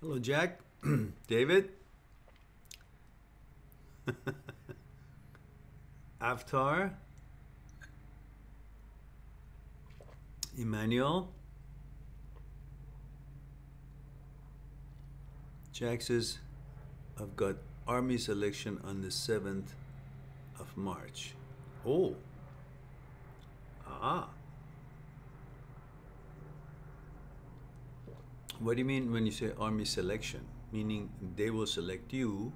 Hello, Jack. David. Avatar. Emmanuel. Jack says, I've got army selection on the 7th of March. Oh. Ah. What do you mean when you say army selection? Meaning they will select you,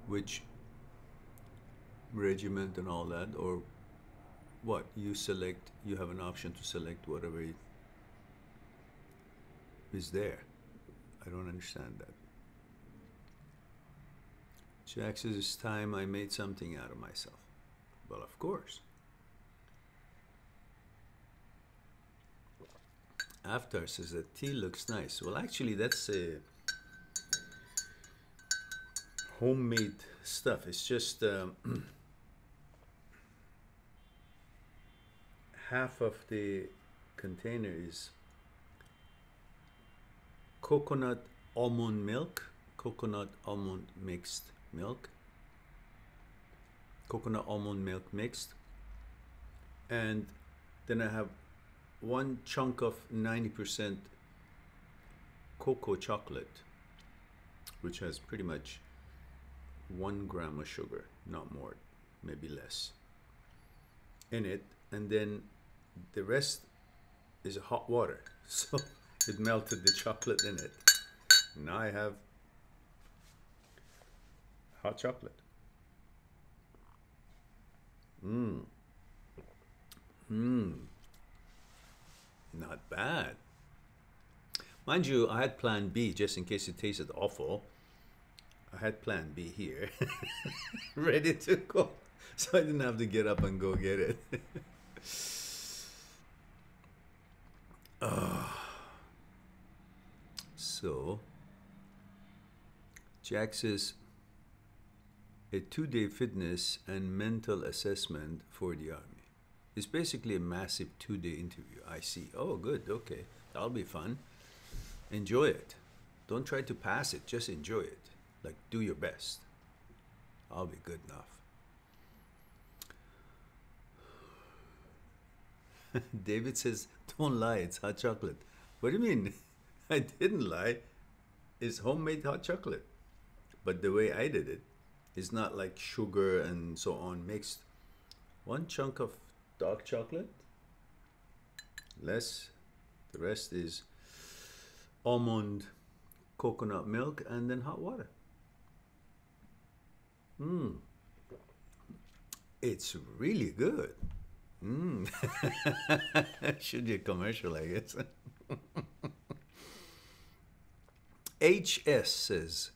which regiment and all that, or what? You select, you have an option to select whatever is there. I don't understand that. Jack says, it's time I made something out of myself. Well, of course. Avatar says that tea looks nice. Well, actually, that's homemade stuff. It's just half of the container is coconut almond milk, coconut almond mixed milk, coconut almond milk mixed, and then I have one chunk of 90% cocoa chocolate, which has pretty much 1 gram of sugar, not more, maybe less, in it, and then the rest is hot water. So it melted the chocolate in it. Now I have hot chocolate. Not bad. Mind you, I had plan B just in case it tasted awful. I had plan B here, ready to go, so I didn't have to get up and go get it. So, Jack says, a 2-day fitness and mental assessment for the Army. It's basically a massive 2-day interview. I see. Oh, good. Okay. That'll be fun. Enjoy it. Don't try to pass it. Just enjoy it. Like, do your best. I'll be good enough. David says, don't lie. It's hot chocolate. What do you mean? I didn't lie. It's homemade hot chocolate. But the way I did it is not like sugar and so on mixed. One chunk of dark chocolate, less, the rest is almond coconut milk, and then hot water. It's really good. Should be a commercial, I guess. HS says,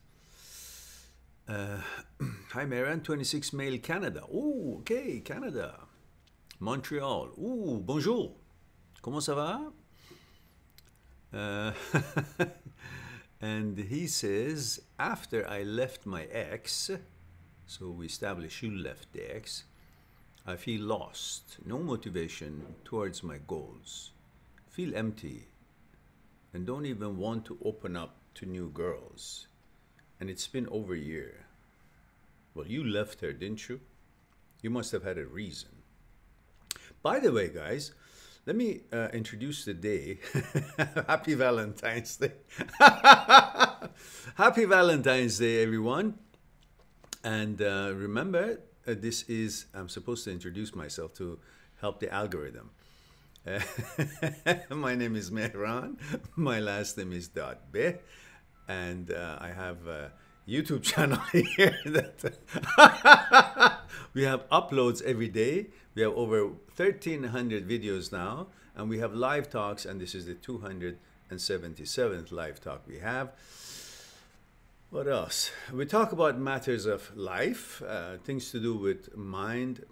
hi Mehran, 26 male Canada. Oh, okay, Canada. Montreal. Ooh, bonjour. Comment ça va? And he says, after I left my ex, so we established you left the ex, I feel lost, no motivation towards my goals, feel empty, and don't even want to open up to new girls. And it's been over a year. Well, you left her, didn't you? You must have had a reason. By the way, guys, let me introduce the day. Happy Valentine's Day. Happy Valentine's Day, everyone. And remember, this is, I'm supposed to introduce myself to help the algorithm. My name is Mehran. My last name is Dadbeh. And I have a YouTube channel here that we have uploads every day. We have over 1,300 videos now, and we have live talks, and this is the 277th live talk we have. What else? We talk about matters of life, things to do with mind,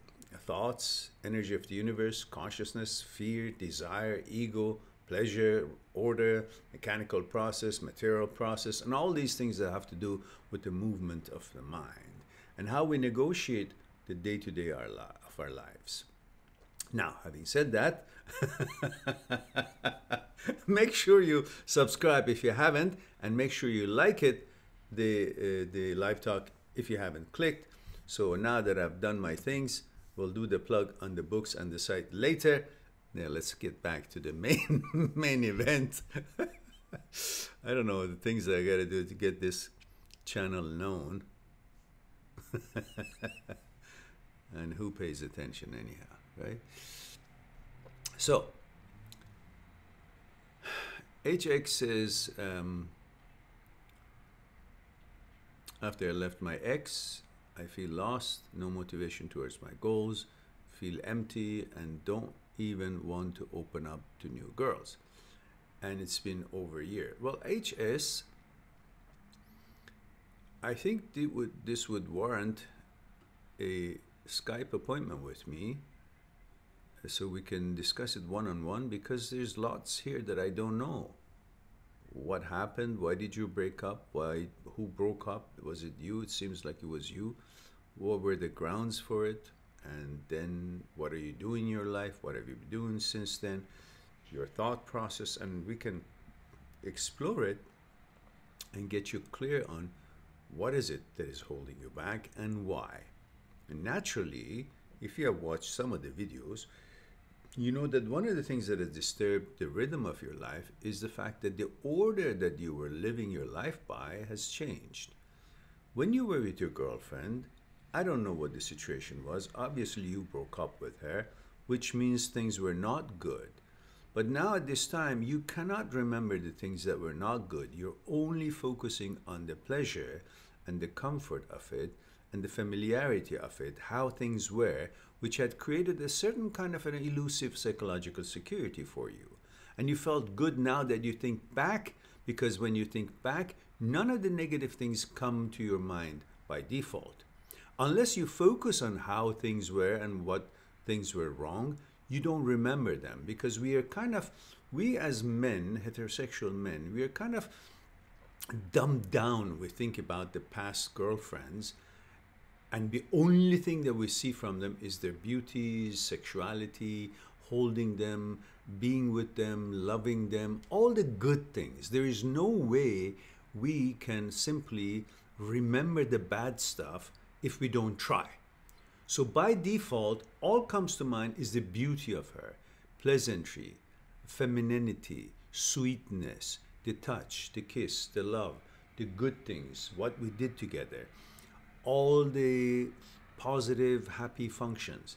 thoughts, energy of the universe, consciousness, fear, desire, ego, pleasure, order, mechanical process, material process, and all these things that have to do with the movement of the mind and how we negotiate the day-to-day of our lives. Now, having said that, make sure you subscribe if you haven't, and make sure you like it, the live talk, if you haven't clicked. So now that I've done my things, we'll do the plug on the books and the site later. Now let's get back to the main event. I don't know the things that I gotta do to get this channel known. And who pays attention anyhow, right? So HX says, after I left my ex, I feel lost, no motivation towards my goals, feel empty, and don't even want to open up to new girls. And it's been over a year. Well, HS, I think this would warrant a Skype appointment with me so we can discuss it one-on-one, because there's lots here that I don't know. What happened? Why did you break up? Why? Who broke up? Was it you? It seems like it was you. What were the grounds for it? And then what are you doing in your life? What have you been doing since then? Your thought process, and we can explore it and get you clear on what is it that is holding you back and why. And naturally, if you have watched some of the videos, you know that one of the things that has disturbed the rhythm of your life is the fact that the order that you were living your life by has changed. When you were with your girlfriend, I don't know what the situation was. Obviously, you broke up with her, which means things were not good. But now at this time, you cannot remember the things that were not good. You're only focusing on the pleasure and the comfort of it and the familiarity of it, how things were, which had created a certain kind of an elusive psychological security for you. And you felt good now that you think back, because when you think back, none of the negative things come to your mind by default. Unless you focus on how things were and what things were wrong, you don't remember them, because we as men, heterosexual men, we are kind of dumbed down. We think about the past girlfriends, and the only thing that we see from them is their beauties, sexuality, holding them, being with them, loving them, all the good things. There is no way we can simply remember the bad stuff if we don't try. So by default, all comes to mind is the beauty of her, pleasantry, femininity, sweetness, the touch, the kiss, the love, the good things, what we did together, all the positive, happy functions.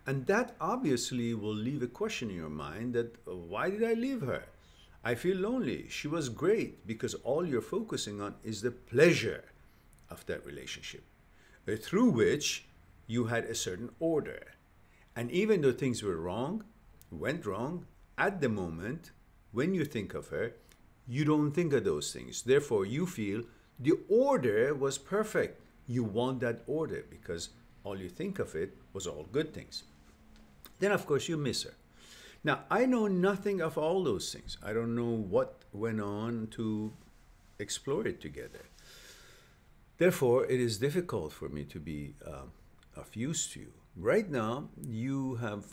And that obviously will leave a question in your mind that, why did I leave her? I feel lonely. She was great, because all you're focusing on is the pleasure of that relationship, through which you had a certain order. And even though things were wrong, went wrong, at the moment, when you think of her, you don't think of those things. Therefore, you feel the order was perfect. You want that order because all you think of it was all good things. Then, of course, you miss her. Now, I know nothing of all those things. I don't know what went on to explore it together. Therefore, it is difficult for me to be of use to you. Right now, you have,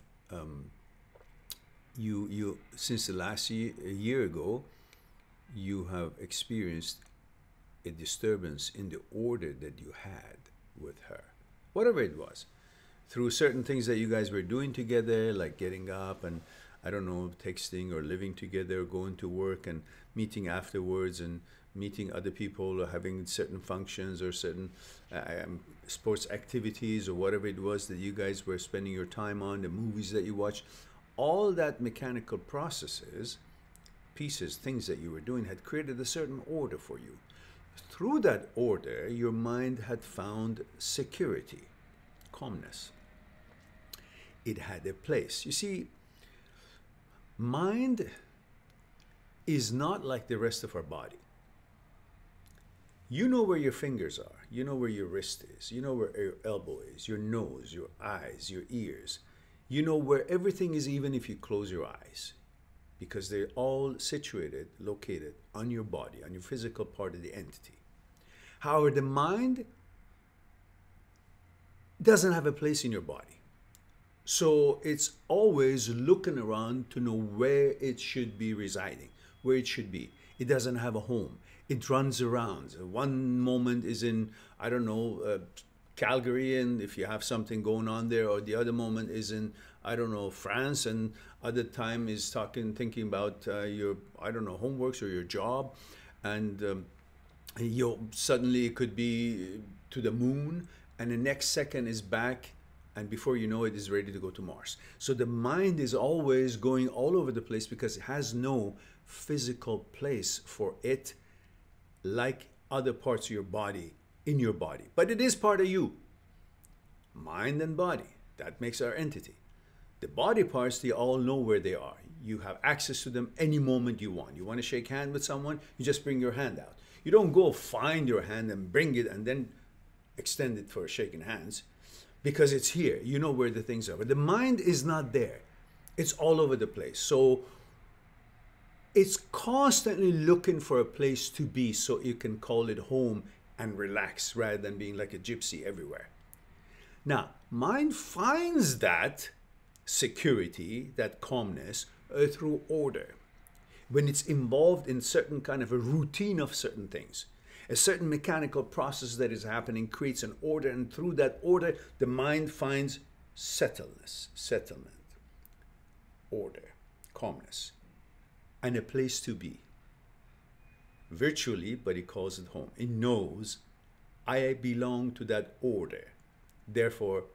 since the last year, a year ago, you have experienced a disturbance in the order that you had with her, whatever it was, through certain things that you guys were doing together, like getting up and, I don't know, texting or living together, going to work and meeting afterwards and meeting other people or having certain functions or certain sports activities or whatever it was that you guys were spending your time on, the movies that you watched. All that mechanical processes, pieces, things that you were doing had created a certain order for you. Through that order, your mind had found security, calmness. It had a place. You see, mind is not like the rest of our body. You know where your fingers are. You know where your wrist is. You know where your elbow is, your nose, your eyes, your ears. You know where everything is, even if you close your eyes, because they're all situated, located on your body, on your physical part of the entity. However, the mind doesn't have a place in your body. So it's always looking around to know where it should be residing, where it should be. It doesn't have a home. It runs around. One moment is in, I don't know, Calgary, and if you have something going on there, or the other moment is in, I don't know, France, and other time is thinking about your, I don't know, homeworks or your job, and suddenly it could be to the moon, and the next second is back, and before you know it, is ready to go to Mars. So the mind is always going all over the place because it has no physical place for it, like other parts of your body, in your body. But it is part of you. Mind and body, that makes our entity. The body parts, they all know where they are. You have access to them any moment you want. You want to shake hands with someone, you just bring your hand out. You don't go find your hand and bring it and then extend it for shaking hands, because it's here. You know where the things are. But the mind is not there. It's all over the place. So it's constantly looking for a place to be so you can call it home and relax, rather than being like a gypsy everywhere. Now, mind finds that security, that calmness, through order. When it's involved in certain kind of a routine of certain things. A certain mechanical process that is happening creates an order, and through that order, the mind finds settlement, order, calmness, and a place to be. Virtually, but he calls it home. It knows, I belong to that order. Therefore,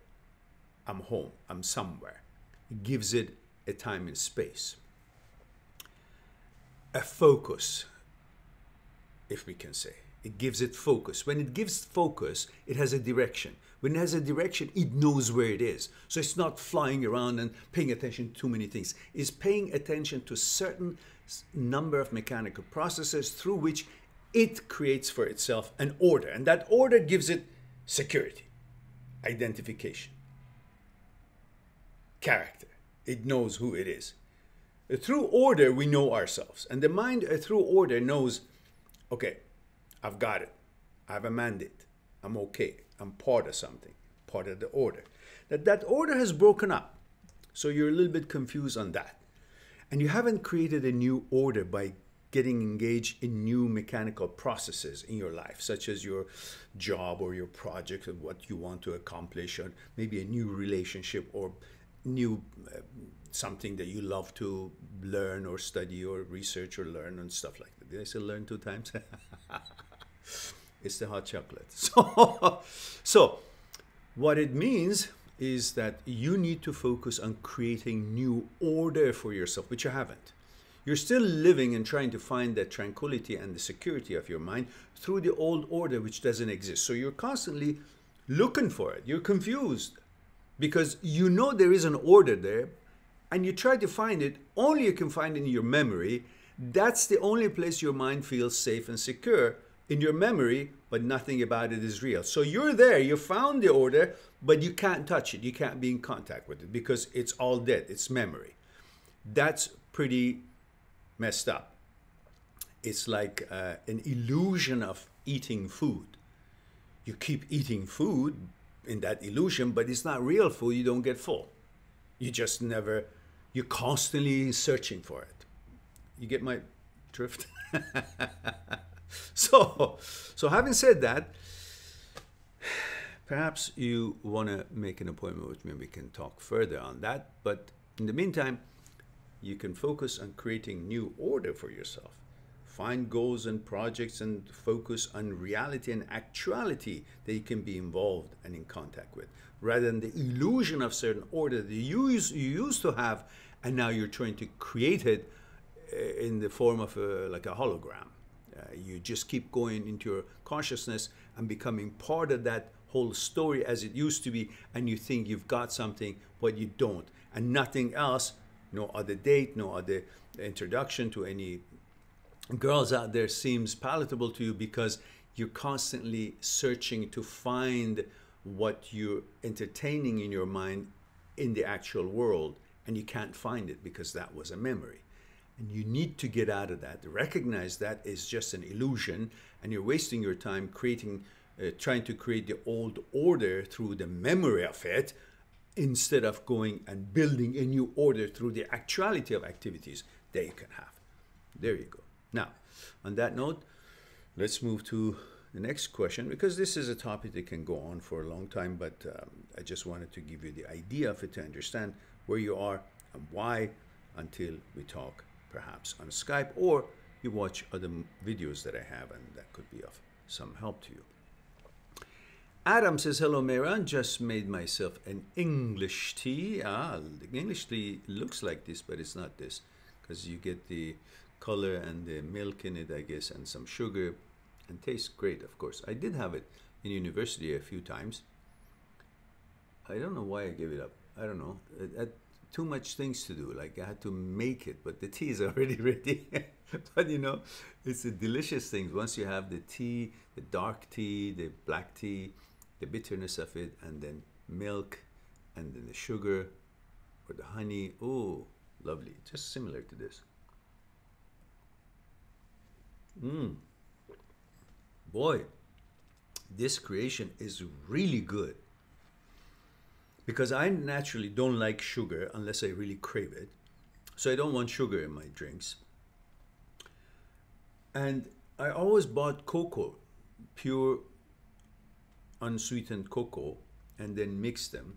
I'm home, I'm somewhere. It gives it a time and space. A focus, if we can say. It gives it focus. When it gives focus, it has a direction. When it has a direction, it knows where it is. So it's not flying around and paying attention to too many things. It's paying attention to certain number of mechanical processes through which it creates for itself an order. And that order gives it security, identification, character. It knows who it is. Through order, we know ourselves. And the mind, through order, knows, okay, I've got it. I have a mandate. I'm okay. I'm part of something, part of the order. That order has broken up. So you're a little bit confused on that. And you haven't created a new order by getting engaged in new mechanical processes in your life, such as your job or your project and what you want to accomplish, or maybe a new relationship or new something that you love to learn or study or research or learn and stuff like that. Did I say learn 2 times? It's the hot chocolate. So what it means is that you need to focus on creating new order for yourself, which you haven't. You're still living and trying to find that tranquility and the security of your mind through the old order, which doesn't exist. So you're constantly looking for it. You're confused because you know there is an order there, and you try to find it. Only you can find it in your memory. That's the only place your mind feels safe and secure, in your memory, but nothing about it is real. So you're there, you found the order, but you can't touch it. You can't be in contact with it because it's all dead. It's memory. That's pretty messed up. It's like an illusion of eating food. You keep eating food in that illusion, but it's not real food. You don't get full. You just never, you're constantly searching for it. You get my drift? So having said that, perhaps you want to make an appointment with me and we can talk further on that. But in the meantime, you can focus on creating new order for yourself. Find goals and projects and focus on reality and actuality that you can be involved and in contact with, rather than the illusion of certain order that you used to have, and now you're trying to create it in the form of like a hologram. You just keep going into your consciousness and becoming part of that whole story as it used to be, and you think you've got something, but you don't. And nothing else, no other date, no other introduction to any girls out there seems palatable to you, because you're constantly searching to find what you're entertaining in your mind in the actual world, and you can't find it because that was a memory. And you need to get out of that. Recognize that is just an illusion, and you're wasting your time trying to create the old order through the memory of it, instead of going and building a new order through the actuality of activities that you can have. There you go. Now, on that note, let's move to the next question, because this is a topic that can go on for a long time, but I just wanted to give you the idea of it to understand where you are and why, until we talk perhaps on Skype, or you watch other videos that I have, and that could be of some help to you. Adam says, hello Mehran, just made myself an English tea. The English tea looks like this, but it's not this, because you get the color and the milk in it, I guess, and some sugar, and tastes great, of course. I did have it in university a few times. I don't know why I gave it up. I don't know. I had too much things to do. Like, I had to make it, but the tea is already ready. But you know, it's a delicious thing. Once you have the tea, the dark tea, the black tea, the bitterness of it, and then milk, and then the sugar or the honey. Oh, lovely. Just similar to this. Boy, this creation is really good, because I naturally don't like sugar unless I really crave it. So I don't want sugar in my drinks. And I always bought cocoa, pure unsweetened cocoa, and then mix them.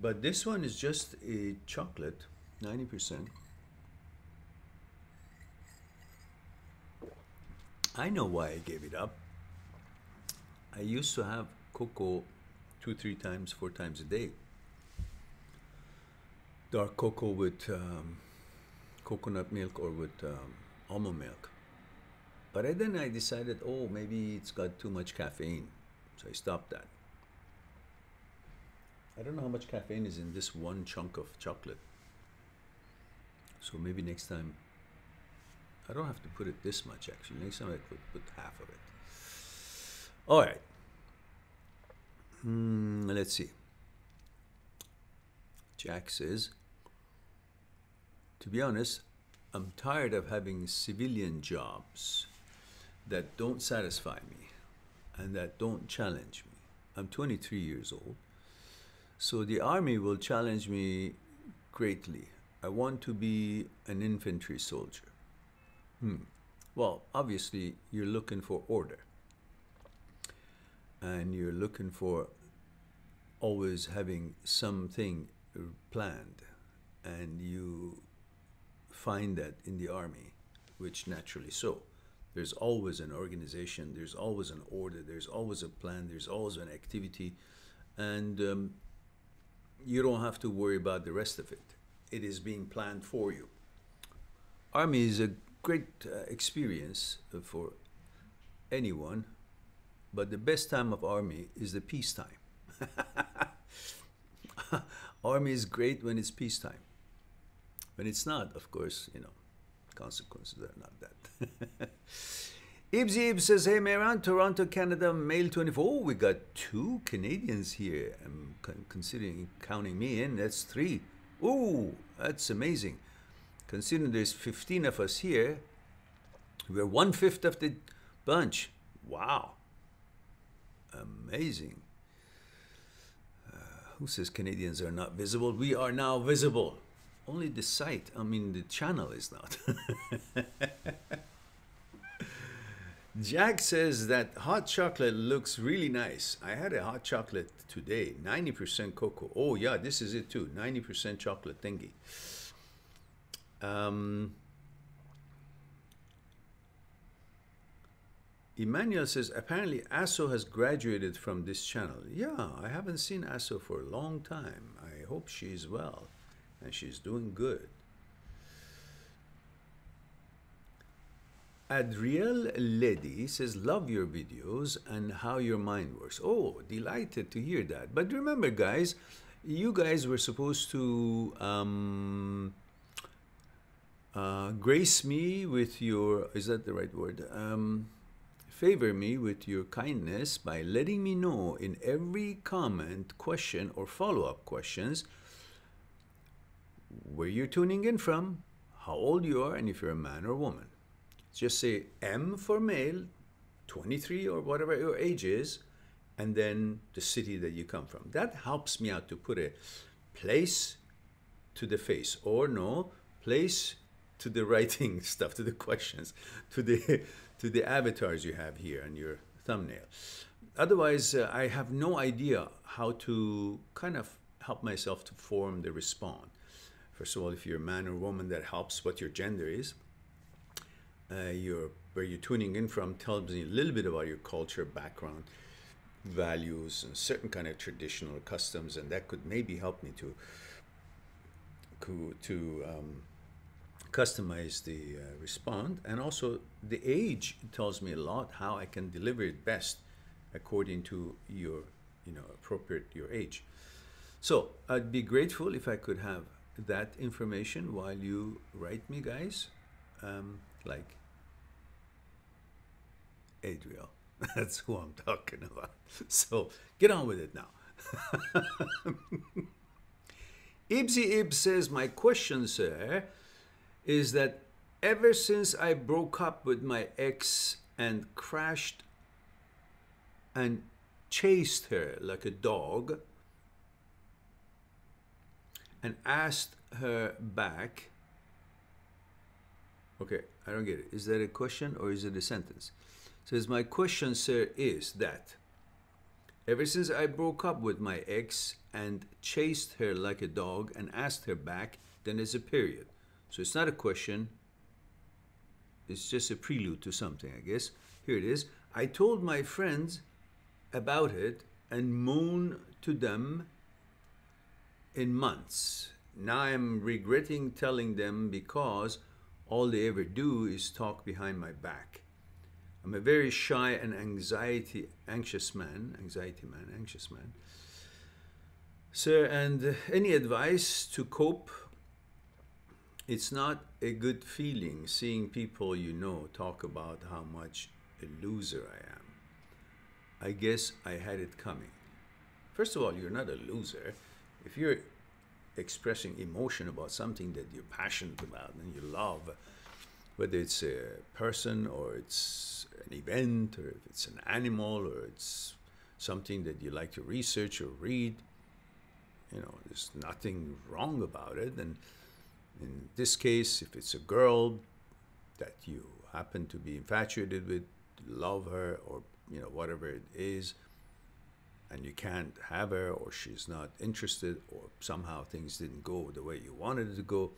But this one is just a chocolate, 90%. I know why I gave it up. I used to have cocoa 2, 3 times, 4 times a day. Dark cocoa with coconut milk or with almond milk. But then I decided, oh, maybe it's got too much caffeine. So I stopped that. I don't know how much caffeine is in this one chunk of chocolate. So maybe next time, I don't have to put it this much, actually. Next time I could put half of it. All right. Let's see. Jack says, to be honest, I'm tired of having civilian jobs that don't satisfy me and that don't challenge me. I'm 23 years old. So the army will challenge me greatly. I want to be an infantry soldier. Well, obviously, you're looking for order. And you're looking for always having something planned. And you find that in the army, which naturally so. There's always an organization, there's always an order, there's always a plan, there's always an activity. And you don't have to worry about the rest of it. It is being planned for you. Army is a great experience for anyone, but the best time of army is the peacetime. Army is great when it's peacetime. When it's not, of course, you know, consequences are not that. Ibs says, hey Mehran, Toronto, Canada, male 24. Oh, we got 2 Canadians here. I'm considering counting me in. That's 3. Oh, that's amazing. Considering there's 15 of us here, we're 1/5 of the bunch. Wow. Amazing. Who says Canadians are not visible? We are now visible. Only the site, I mean the channel is not. Jack says that hot chocolate looks really nice. I had a hot chocolate today, 90% cocoa. Oh yeah, this is it too, 90% chocolate thingy. Emmanuel says, apparently Aso has graduated from this channel. Yeah, I haven't seen Aso for a long time. I hope she's well and she's doing good. Adriel Ledi says, love your videos and how your mind works. Oh, delighted to hear that. But remember, guys, you guys were supposed to grace me with your, is that the right word? Favor me with your kindness by letting me know in every comment, question, or follow-up questions where you're tuning in from, how old you are, and if you're a man or woman. Just say M for male, 23 or whatever your age is, and then the city that you come from. That helps me out to put a place to the face, or no, place to the writing stuff, to the questions, to the avatars you have here on your thumbnail. Otherwise, I have no idea how to kind of help myself to form the response. First of all, if you're a man or woman, that helps what your gender is. Where you're tuning in from tells me a little bit about your culture, background, values, and certain kind of traditional customs, and that could maybe help me to customize the response. And also the age tells me a lot how I can deliver it best according to your, appropriate your age. So I'd be grateful if I could have that information while you write me, guys. Like Adriel, that's who I'm talking about. So get on with it now. Ibsy Ib says, my question, sir, is that ever since I broke up with my ex and crashed and chased her like a dog and asked her back. Okay, I don't get it. Is that a question or is it a sentence? It says, my question, sir, is that ever since I broke up with my ex and chased her like a dog and asked her back, then there's a period. So it's not a question. It's just a prelude to something, I guess. Here it is. I told my friends about it and moaned to them in months. Now I'm regretting telling them because all they ever do is talk behind my back. I'm a very shy and anxious man. Sir, and any advice to cope? It's not a good feeling seeing people talk about how much a loser I am. I guess I had it coming. First of all, you're not a loser. If you're expressing emotion about something that you're passionate about and you love, whether it's a person or it's an event or if it's an animal or it's something that you like to research or read, there's nothing wrong about it. And in this case, if it's a girl that you happen to be infatuated with, love her, or whatever it is, and you can't have her, or she's not interested, or somehow things didn't go the way you wanted it to go,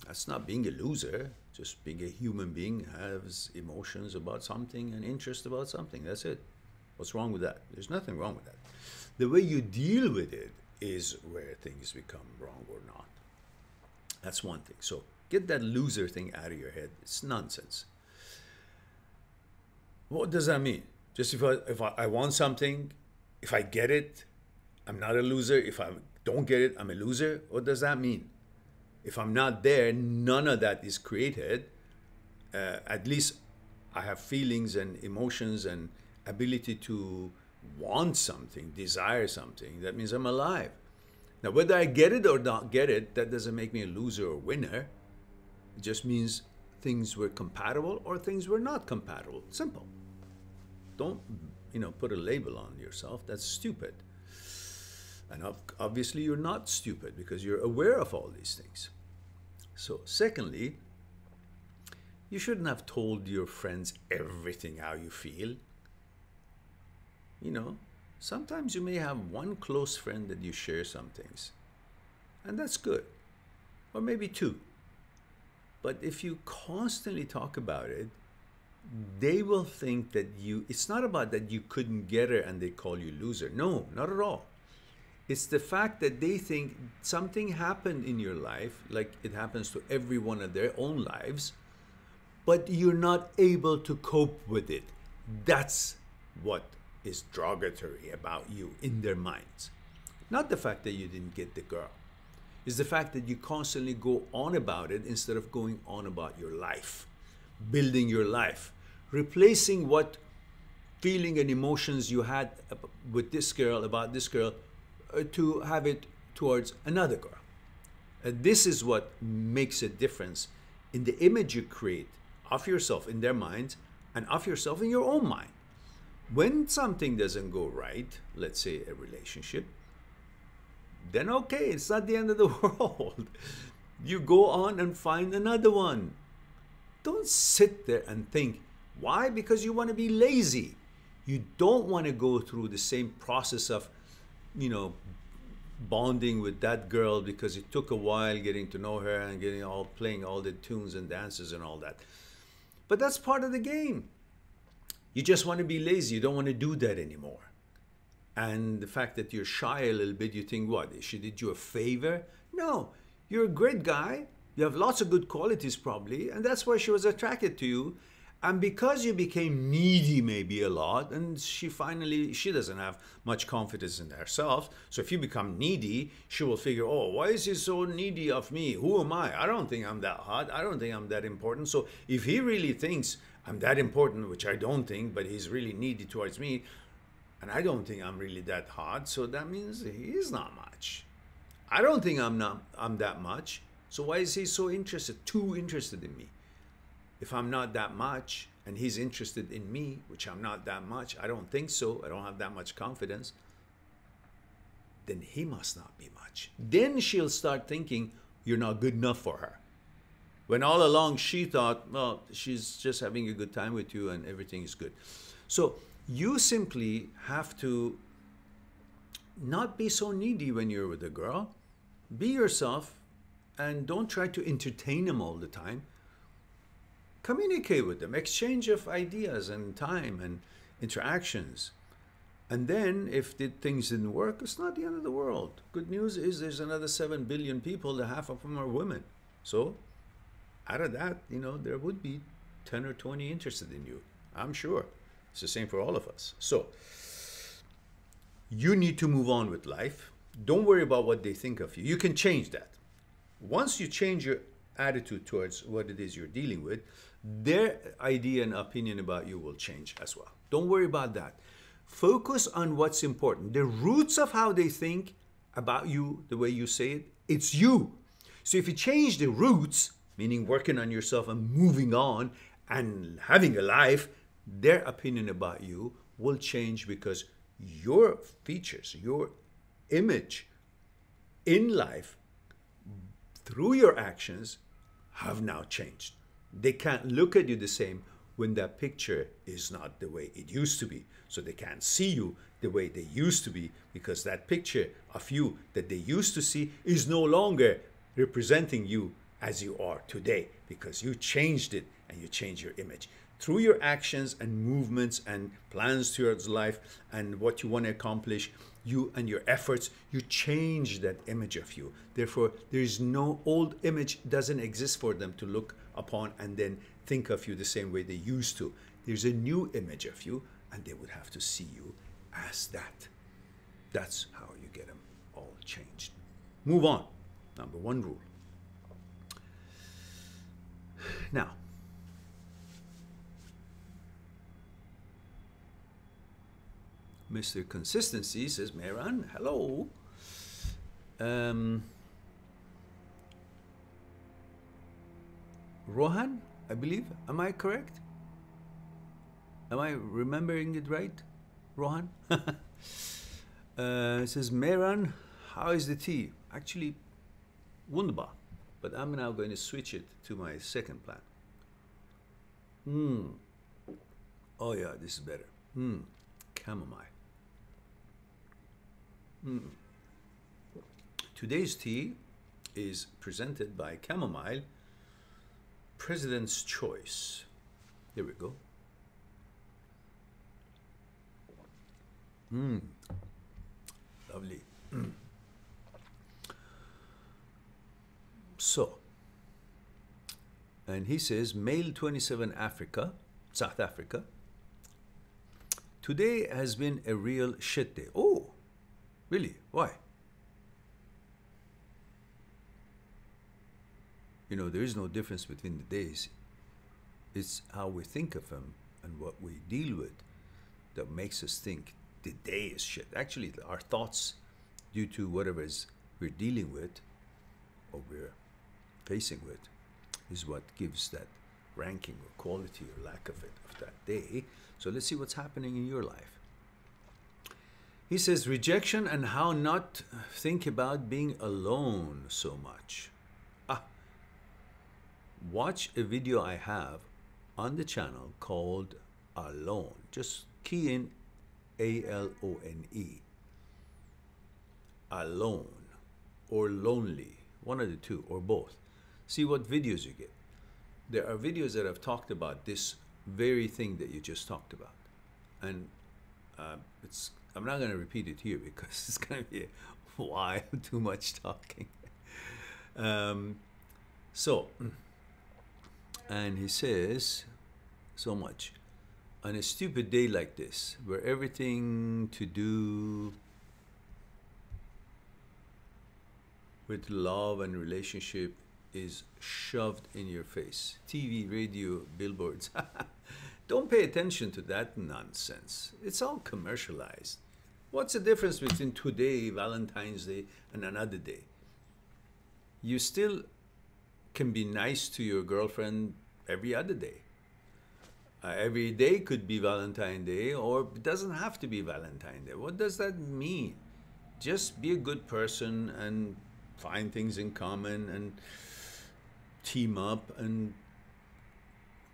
that's not being a loser. Just being a human being, has emotions about something and interest about something. That's it. What's wrong with that? There's nothing wrong with that. The way you deal with it is where things become wrong or not. That's one thing. So get that loser thing out of your head. It's nonsense. What does that mean? Just if I want something, if I get it, I'm not a loser. If I don't get it, I'm a loser. What does that mean? If I'm not there, none of that is created. At least I have feelings and emotions and ability to want something, desire something. That means I'm alive. Now, whether I get it or not get it, that doesn't make me a loser or winner. It just means things were compatible or things were not compatible. Simple. Don't, put a label on yourself. That's stupid. And obviously you're not stupid because you're aware of all these things. So secondly, you shouldn't have told your friends everything how you feel. Sometimes you may have one close friend that you share some things, and that's good. Or maybe two. But if you constantly talk about it, they will think that it's not about that you couldn't get her and they call you loser. No, not at all. It's the fact that they think something happened in your life, like it happens to everyone in their own lives, but you're not able to cope with it. That's what is derogatory about you in their minds. Not the fact that you didn't get the girl. It's the fact that you constantly go on about it instead of going on about your life, building your life, replacing what feeling and emotions you had with this girl, about this girl, to have it towards another girl. This is what makes a difference in the image you create of yourself in their minds and of yourself in your own mind. When something doesn't go right, let's say a relationship, then okay, it's not the end of the world. You go on and find another one. Don't sit there and think, why? Because you want to be lazy. You don't want to go through the same process of, bonding with that girl because it took a while getting to know her and playing all the tunes and dances and all that. But that's part of the game. You just want to be lazy. You don't want to do that anymore. And the fact that you're shy a little bit, you think, what? She did you a favor? No, you're a great guy. You have lots of good qualities probably, and that's why she was attracted to you. And because you became needy maybe a lot, and she doesn't have much confidence in herself. So if you become needy, she will figure, oh, why is he so needy of me? Who am I? I don't think I'm that hot. I don't think I'm that important. So if he really thinks I'm that important, which I don't think, but he's really needy towards me, and I don't think I'm really that hot, so that means he's not much. I don't think I'm that much. So why is he so too interested in me? If I'm not that much and he's interested in me, which I'm not that much, I don't think so, I don't have that much confidence, then he must not be much. Then she'll start thinking you're not good enough for her. When all along she thought, well, she's just having a good time with you and everything is good. So you simply have to not be so needy when you're with a girl. Be yourself and don't try to entertain them all the time. Communicate with them, exchange of ideas and time and interactions. And then if things didn't work, it's not the end of the world. Good news is there's another 7 billion people, that half of them are women. So out of that, there would be 10 or 20 interested in you. I'm sure. It's the same for all of us. So you need to move on with life. Don't worry about what they think of you. You can change that. Once you change your attitude towards what it is you're dealing with, their idea and opinion about you will change as well. Don't worry about that. Focus on what's important. The roots of how they think about you, the way you say it, it's you. So if you change the roots, meaning working on yourself and moving on and having a life, their opinion about you will change because your features, your image in life through your actions have now changed. They can't look at you the same when that picture is not the way it used to be. So they can't see you the way they used to be because that picture of you that they used to see is no longer representing you as you are today because you changed it and you changed your image. Through your actions and movements and plans towards life and what you want to accomplish, you and your efforts, you change that image of you. Therefore, there is no old image doesn't exist for them to look upon and then think of you the same way they used to. There's a new image of you and they would have to see you as that. That's how you get them all changed. Move on. Number one rule. Now, Mr. Consistency says, Mehran, hello. Rohan, I believe. Am I correct? Am I remembering it right, Rohan? It says, Mehran, how is the tea? Actually, wunderbar. But I'm now going to switch it to my second plan. Oh yeah, this is better. Chamomile. Today's tea is presented by Chamomile, President's Choice. Here we go. Lovely. So, and he says, male 27 Africa, South Africa. Today has been a real shit day. Oh, really? Why? There is no difference between the days. It's how we think of them and what we deal with that makes us think the day is shit. Actually, our thoughts, due to whatever we're dealing with or we're facing with, is what gives that ranking or quality or lack of it of that day. So let's see what's happening in your life. He says, rejection and how not think about being alone so much. Watch a video I have on the channel called Alone. Just key in A-L-O-N-E. Alone or lonely, one of the two or both. See what videos you get. There are videos that have talked about this very thing that you just talked about. And I'm not going to repeat it here because it's going to be a while, too much talking. And he says so much. On a stupid day like this, where everything to do with love and relationship is shoved in your face. TV, radio, billboards. Don't pay attention to that nonsense. It's all commercialized. What's the difference between today, Valentine's Day, and another day? You still can be nice to your girlfriend every other day. Every day could be Valentine's Day, or it doesn't have to be Valentine's Day. What does that mean? Just be a good person and find things in common and team up and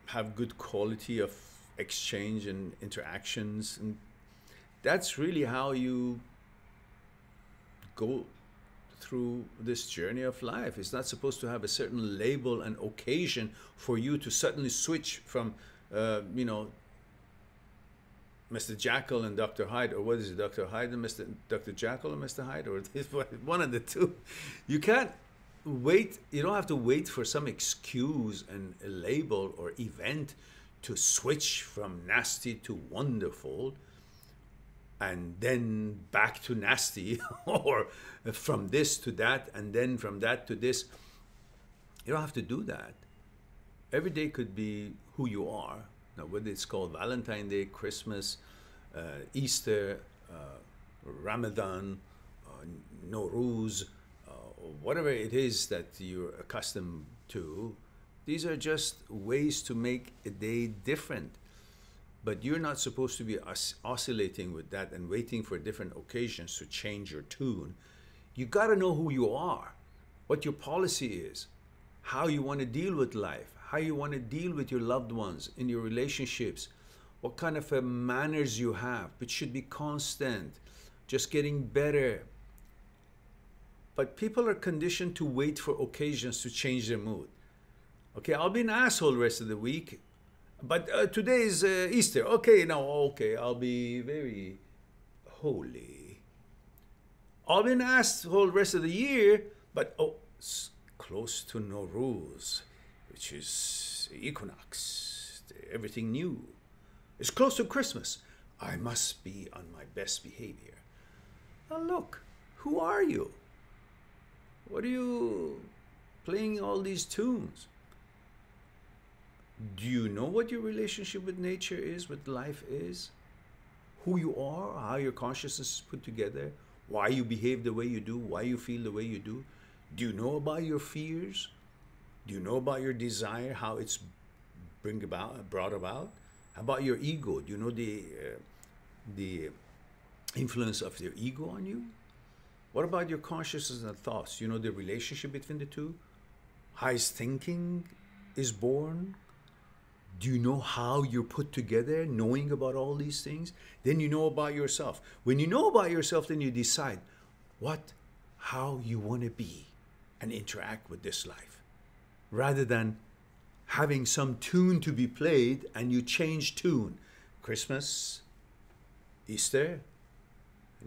have good quality of exchange and interactions. And that's really how you go through this journey of life. It's not supposed to have a certain label and occasion for you to suddenly switch from, you know, Mr. Jekyll and Dr. Hyde, or what is it, Dr. Hyde and Dr. Jekyll and Mr. Hyde, or one of the two. You can't wait. You don't have to wait for some excuse and a label or event to switch from nasty to wonderful and then back to nasty, or from this to that and then from that to this. You don't have to do that. Every day could be who you are. Now, whether it's called Valentine's Day, Christmas, Easter, Ramadan, Nowruz, whatever it is that you're accustomed to, these are just ways to make a day different. But you're not supposed to be oscillating with that and waiting for different occasions to change your tune. You got to know who you are, what your policy is, how you want to deal with life, how you want to deal with your loved ones in your relationships, what kind of manners you have, which should be constant, just getting better. But people are conditioned to wait for occasions to change their mood. Okay, I'll be an asshole the rest of the week, but today is Easter. Okay, now, okay, I'll be very holy. I'll be an asshole the rest of the year, but it's close to Nowruz, which is equinox, everything new. It's close to Christmas. I must be on my best behavior. Now look, who are you? What are you playing all these tunes? Do you know what your relationship with nature is, what life is? Who you are, how your consciousness is put together, why you behave the way you do, why you feel the way you do? Do you know about your fears? Do you know about your desire, how it's brought about? How about your ego? Do you know the influence of your ego on you? What about your consciousness and thoughts? Do you know the relationship between the two? How is thinking is born? Do you know how you're put together, knowing about all these things? Then you know about yourself. When you know about yourself, then you decide how you want to be and interact with this life, rather than having some tune to be played and you change tune. Christmas, Easter,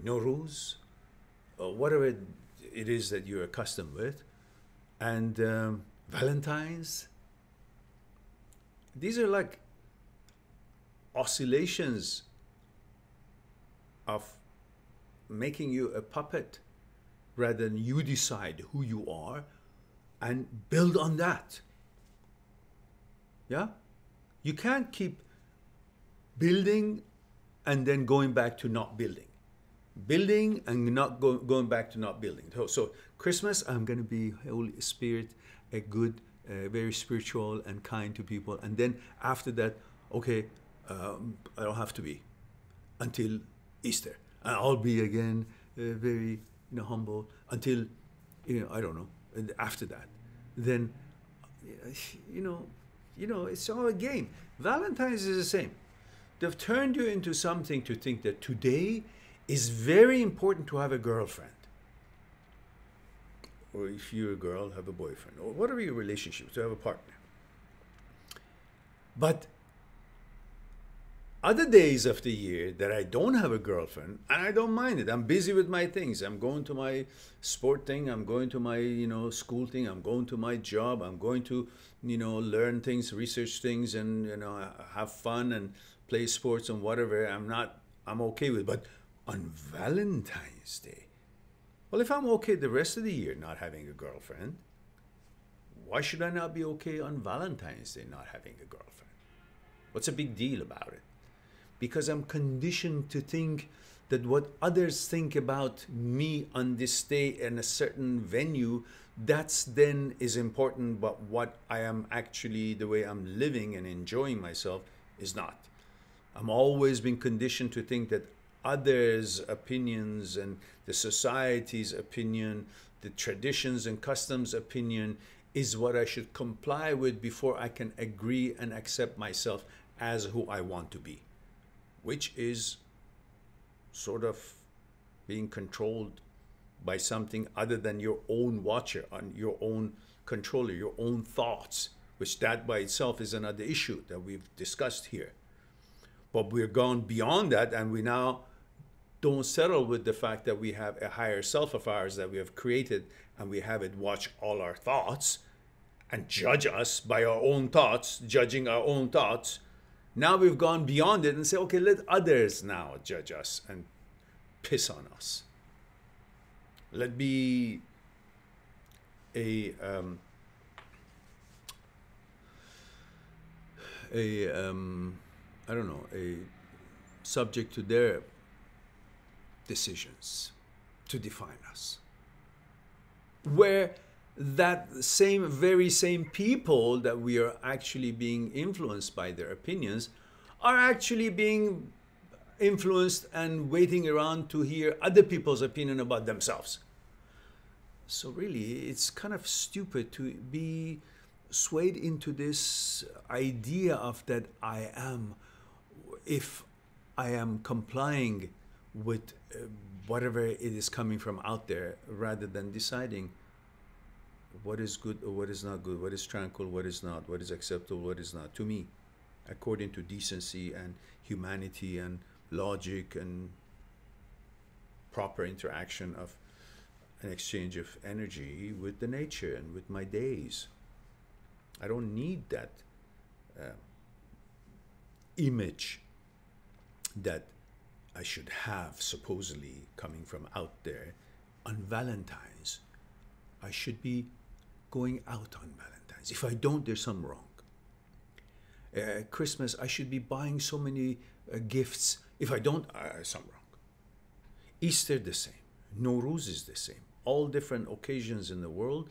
Nowruz, whatever it is that you're accustomed with, and Valentine's. These are like oscillations of making you a puppet, rather than you decide who you are and build on that. Yeah? You can't keep building and then going back to not building. Building and not going back to not building. So Christmas, I'm going to be Holy Spirit, a good, very spiritual and kind to people. And then after that, okay, I don't have to be until Easter. And I'll be again very humble until, I don't know, and after that. Then, it's all a game. Valentine's is the same. They've turned you into something to think that today is very important to have a girlfriend. Or if you're a girl, have a boyfriend. Or whatever your relationship, to have a partner. But other days of the year that I don't have a girlfriend, and I don't mind it. I'm busy with my things. I'm going to my sport thing. I'm going to my, school thing. I'm going to my job. I'm going to, learn things, research things, and, have fun and play sports and whatever. I'm okay with. But on Valentine's Day, well, if I'm okay the rest of the year not having a girlfriend, why should I not be okay on Valentine's Day not having a girlfriend? What's a big deal about it? Because I'm conditioned to think that what others think about me on this day in a certain venue, that's then is important, but what I am actually, the way I'm living and enjoying myself is not. I'm always been conditioned to think that others' opinions and the society's opinion, the traditions and customs' opinion is what I should comply with before I can agree and accept myself as who I want to be, which is sort of being controlled by something other than your own watcher, on your own controller, your own thoughts, which that by itself is another issue that we've discussed here. But we're gone beyond that, and we now don't settle with the fact that we have a higher self of ours that we have created, and we have it watch all our thoughts and judge us by our own thoughts, judging our own thoughts. Now we've gone beyond it and say, okay, let others now judge us and piss on us. Let be a subject to their decisions to define us. Where that very same people that we are actually being influenced by their opinions are actually being influenced and waiting around to hear other people's opinion about themselves. So really, it's kind of stupid to be swayed into this idea of that if I am complying with whatever it is coming from out there, rather than deciding what is good or what is not good, what is tranquil, what is not, what is acceptable, what is not, to me, according to decency and humanity and logic and proper interaction of an exchange of energy with the nature and with my days. I don't need that image that I should have supposedly coming from out there on Valentine's. I should be going out on Valentine's. If I don't, there's something wrong. Christmas, I should be buying so many gifts. If I don't, something wrong. Easter, the same. Nowruz is the same. All different occasions in the world,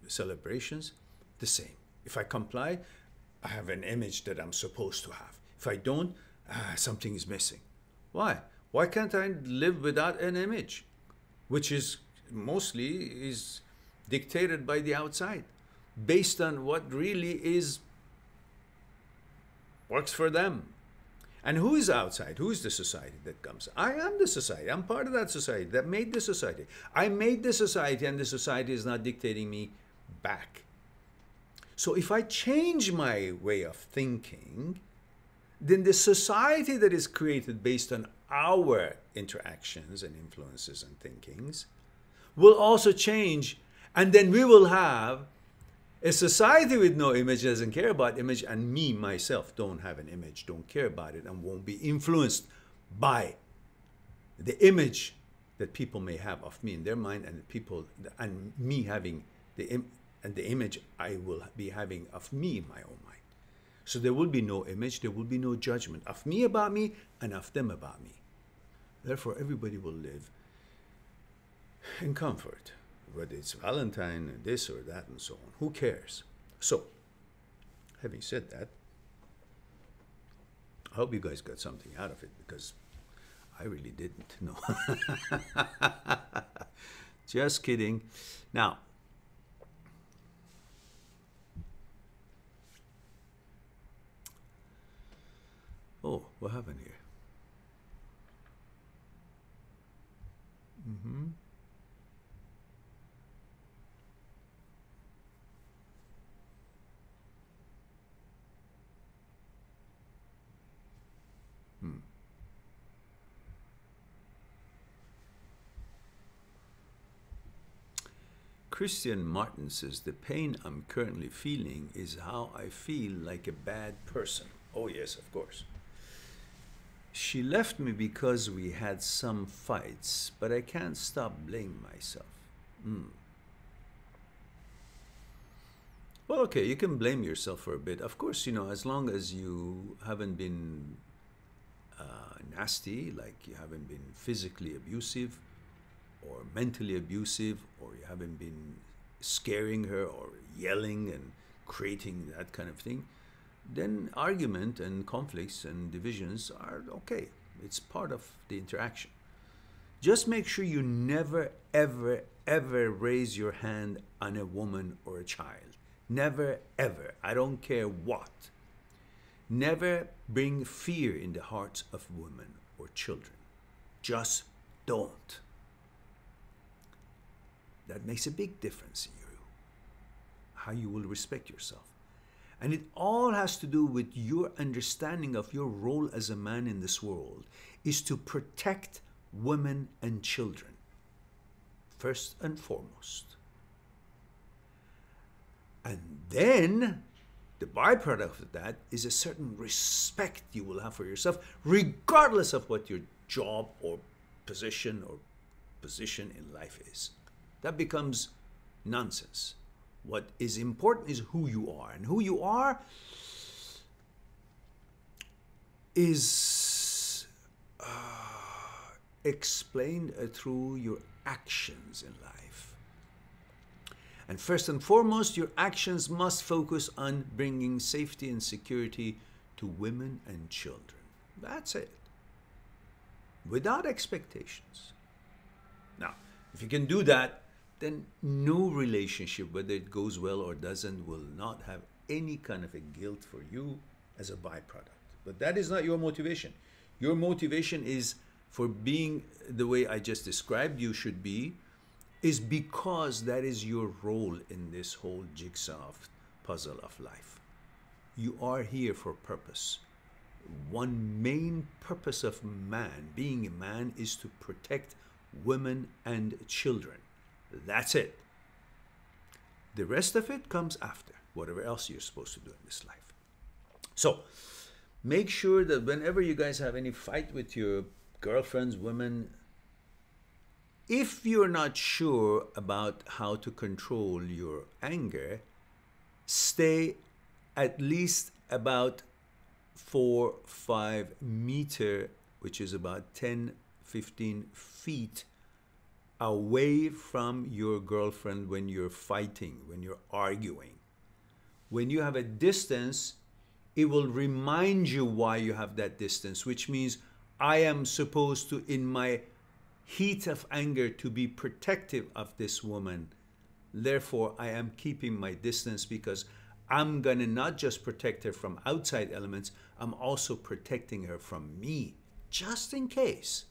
celebrations, the same. If I comply, I have an image that I'm supposed to have. If I don't, something is missing. Why? Why can't I live without an image, which is mostly dictated by the outside, based on what really works for them? And who is outside? Who is the society that comes? I am the society. I'm part of that society that made the society. I made the society, and the society is not dictating me back. So if I change my way of thinking, then the society that is created based on our interactions and influences and thinkings will also change, and then we will have a society with no image, doesn't care about image, and me, myself, don't have an image, don't care about it, and won't be influenced by the image that people may have of me in their mind, and me having the image I will be having of me in my own mind. So there will be no image, there will be no judgment of me about me and of them about me. Therefore, everybody will live in comfort, whether it's Valentine, this or that, and so on. Who cares? So, Having said that, I hope you guys got something out of it, because I really didn't. No. Just kidding. Now, oh, what happened here? Mm-hmm. Christian Martin says, the pain I'm currently feeling is how I feel like a bad person. Oh yes, of course. She left me because we had some fights, but I can't stop blaming myself. Well, okay, you can blame yourself for a bit. Of course, you know, as long as you haven't been nasty, like you haven't been physically abusive or mentally abusive, or you haven't been scaring her or yelling and creating that kind of thing, then argument and conflicts and divisions are okay. It's part of the interaction. Just make sure you never, ever, ever raise your hand on a woman or a child. Never, ever. I don't care what. Never bring fear in the hearts of women or children. Just don't. That makes a big difference in you, how you will respect yourself. And it all has to do with your understanding of your role as a man in this world is to protect women and children, first and foremost. And then the byproduct of that is a certain respect you will have for yourself, regardless of what your job or position in life is. That becomes nonsense. What is important is who you are. And who you are is explained through your actions in life. And first and foremost, your actions must focus on bringing safety and security to women and children. That's it. Without expectations. Now, if you can do that, then no relationship, whether it goes well or doesn't, will not have any kind of a guilt for you as a byproduct. But that is not your motivation. Your motivation is for being the way I just described you should be, is because that is your role in this whole jigsaw puzzle of life. You are here for purpose. One main purpose of man, being a man, is to protect women and children. That's it. The rest of it comes after, whatever else you're supposed to do in this life. So, make sure that whenever you guys have any fight with your girlfriends, women, if you're not sure about how to control your anger, stay at least about 4-5 meters, which is about 10-15 feet away from your girlfriend when you're fighting, when you're arguing. When you have a distance, it will remind you why you have that distance, which means I am supposed to, in my heat of anger, to be protective of this woman. Therefore, I am keeping my distance because I'm gonna not just protect her from outside elements, I'm also protecting her from me, just in case.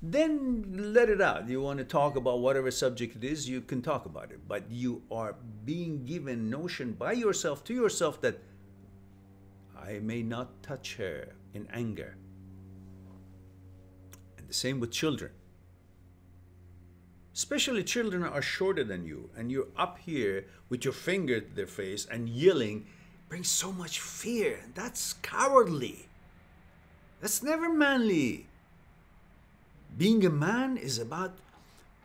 Then let it out. You want to talk about whatever subject it is, you can talk about it. But you are being given notion by yourself to yourself that I may not touch her in anger. And the same with children. Especially children are shorter than you, and you're up here with your finger to their face and yelling brings so much fear. That's cowardly. That's never manly. Being a man is about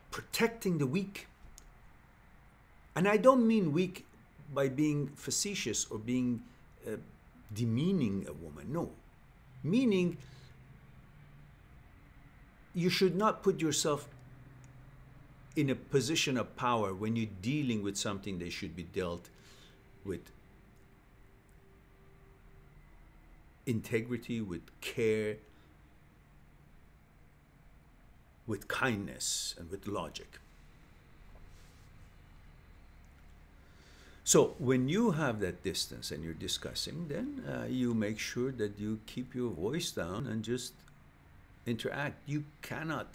protecting the weak. And I don't mean weak by being facetious or being demeaning a woman. No. Meaning, you should not put yourself in a position of power when you're dealing with something that should be dealt with integrity, with care, with kindness, and with logic. So when you have that distance and you're discussing, then you make sure that you keep your voice down and just interact. You cannot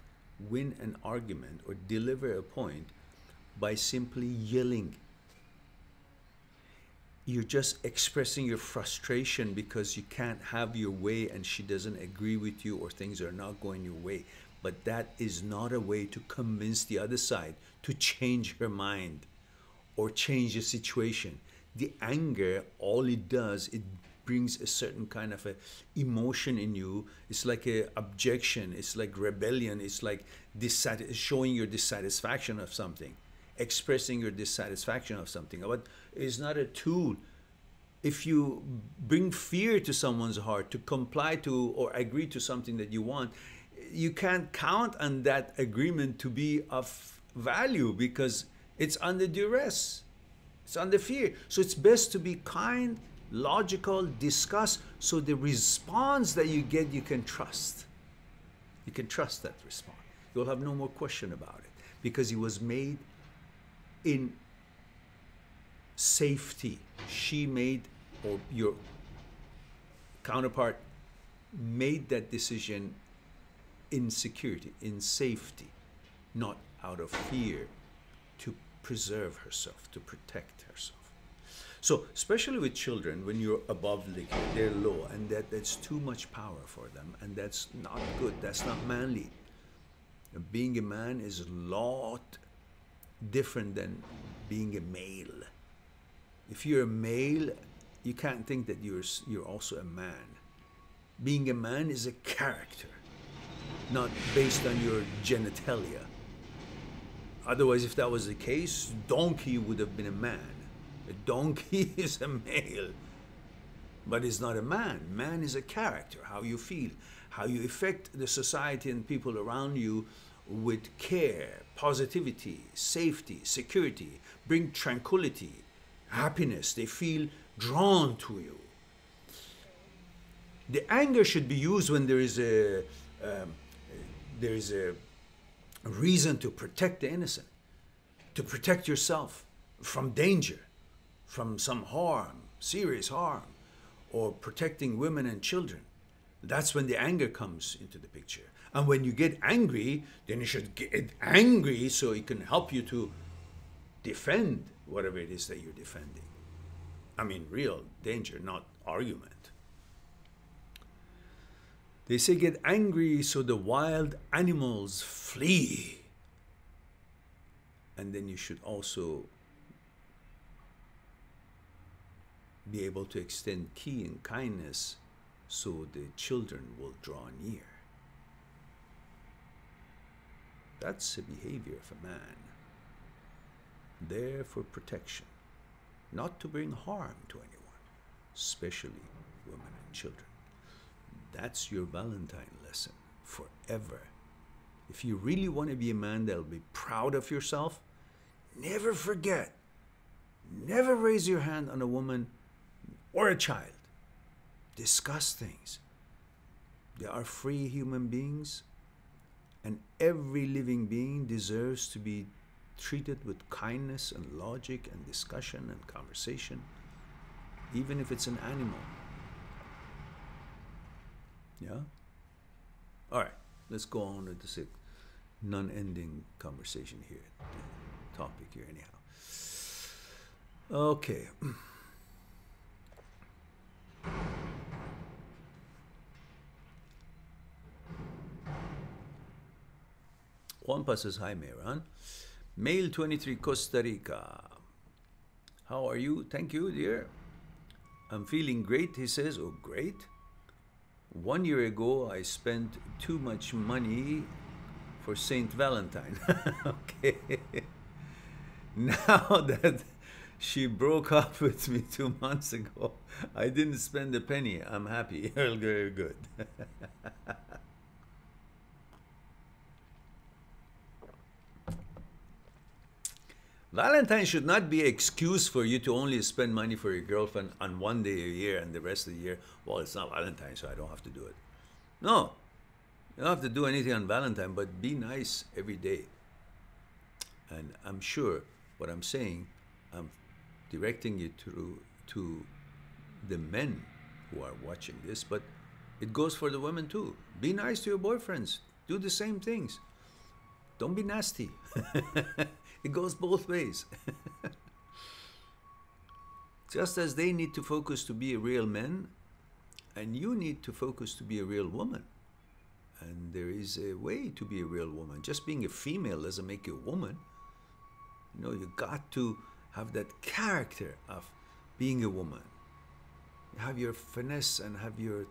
win an argument or deliver a point by simply yelling. You're just expressing your frustration because you can't have your way and she doesn't agree with you, or things are not going your way. But that is not a way to convince the other side to change her mind or change the situation. The anger, all it does, it brings a certain kind of a emotion in you. It's like a objection, it's like rebellion, it's like showing your dissatisfaction of something, expressing your dissatisfaction of something. But it's not a tool. If you bring fear to someone's heart to comply to or agree to something that you want, you can't count on that agreement to be of value because it's under duress. It's under fear. So it's best to be kind, logical, discuss, so the response that you get, you can trust. You can trust that response. You'll have no more question about it because it was made in safety. She made, or your counterpart made that decision in security, in safety, not out of fear, to preserve herself, to protect herself. So especially with children, when you're above liquor, they're low, and that's too much power for them, and that's not good. That's not manly. Being a man is a lot different than being a male. If you're a male, you can't think that you're also a man. Being a man is a character, not based on your genitalia. Otherwise, if that was the case, donkey would have been a man. A donkey is a male, but it's not a man. Man is a character, how you feel, how you affect the society and people around you with care, positivity, safety, security, bring tranquility, happiness. They feel drawn to you. The anger should be used when there is a reason to protect the innocent, to protect yourself from danger, from some harm, serious harm, or protecting women and children. That's when the anger comes into the picture. And when you get angry, then you should get angry so it can help you to defend whatever it is that you're defending. I mean, real danger, not argument. They say get angry so the wild animals flee. And then you should also be able to extend key and kindness so the children will draw near. That's the behavior of a man. There for protection, not to bring harm to anyone, especially women and children. That's your Valentine lesson forever. If you really want to be a man that'll be proud of yourself, never forget, never raise your hand on a woman or a child. Discuss things. They are free human beings, and every living being deserves to be treated with kindness and logic and discussion and conversation, even if it's an animal. Yeah? All right, let's go on with this non-ending conversation here, the topic here anyhow. Okay. Juanpa says, hi, Mehran. Male 23, Costa Rica. How are you? Thank you, dear. I'm feeling great, he says. Oh, great. 1 year ago, I spent too much money for Saint Valentine. Okay. Now that she broke up with me 2 months ago, I didn't spend a penny. I'm happy. Very good. Valentine should not be an excuse for you to only spend money for your girlfriend on one day a year and the rest of the year, well, it's not Valentine, so I don't have to do it. No, you don't have to do anything on Valentine, but be nice every day. And I'm sure what I'm saying, I'm directing you to the men who are watching this, but it goes for the women too. Be nice to your boyfriends. Do the same things. Don't be nasty. It goes both ways. Just as they need to focus to be a real man, and you need to focus to be a real woman. And there is a way to be a real woman. Just being a female doesn't make you a woman. You know, you got to have that character of being a woman. Have your finesse and have your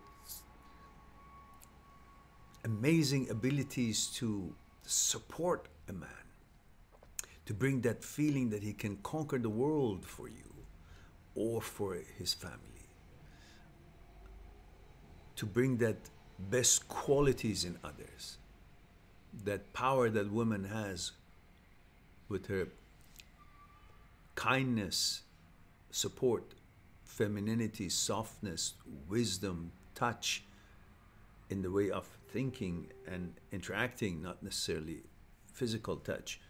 amazing abilities to support a man, to bring that feeling that he can conquer the world for you or for his family, to bring that best qualities in others, that power that woman has with her kindness, support, femininity, softness, wisdom, touch, in the way of thinking and interacting, not necessarily physical touch.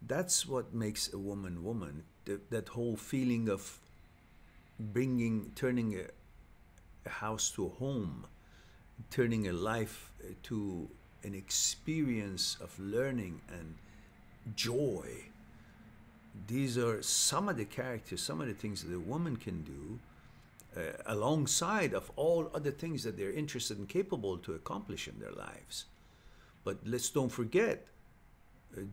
That's what makes a woman woman. That whole feeling of turning a house to a home, turning a life to an experience of learning and joy. These are some of the characters, some of the things that a woman can do alongside of all other things that they're interested and capable to accomplish in their lives. But let's don't forget,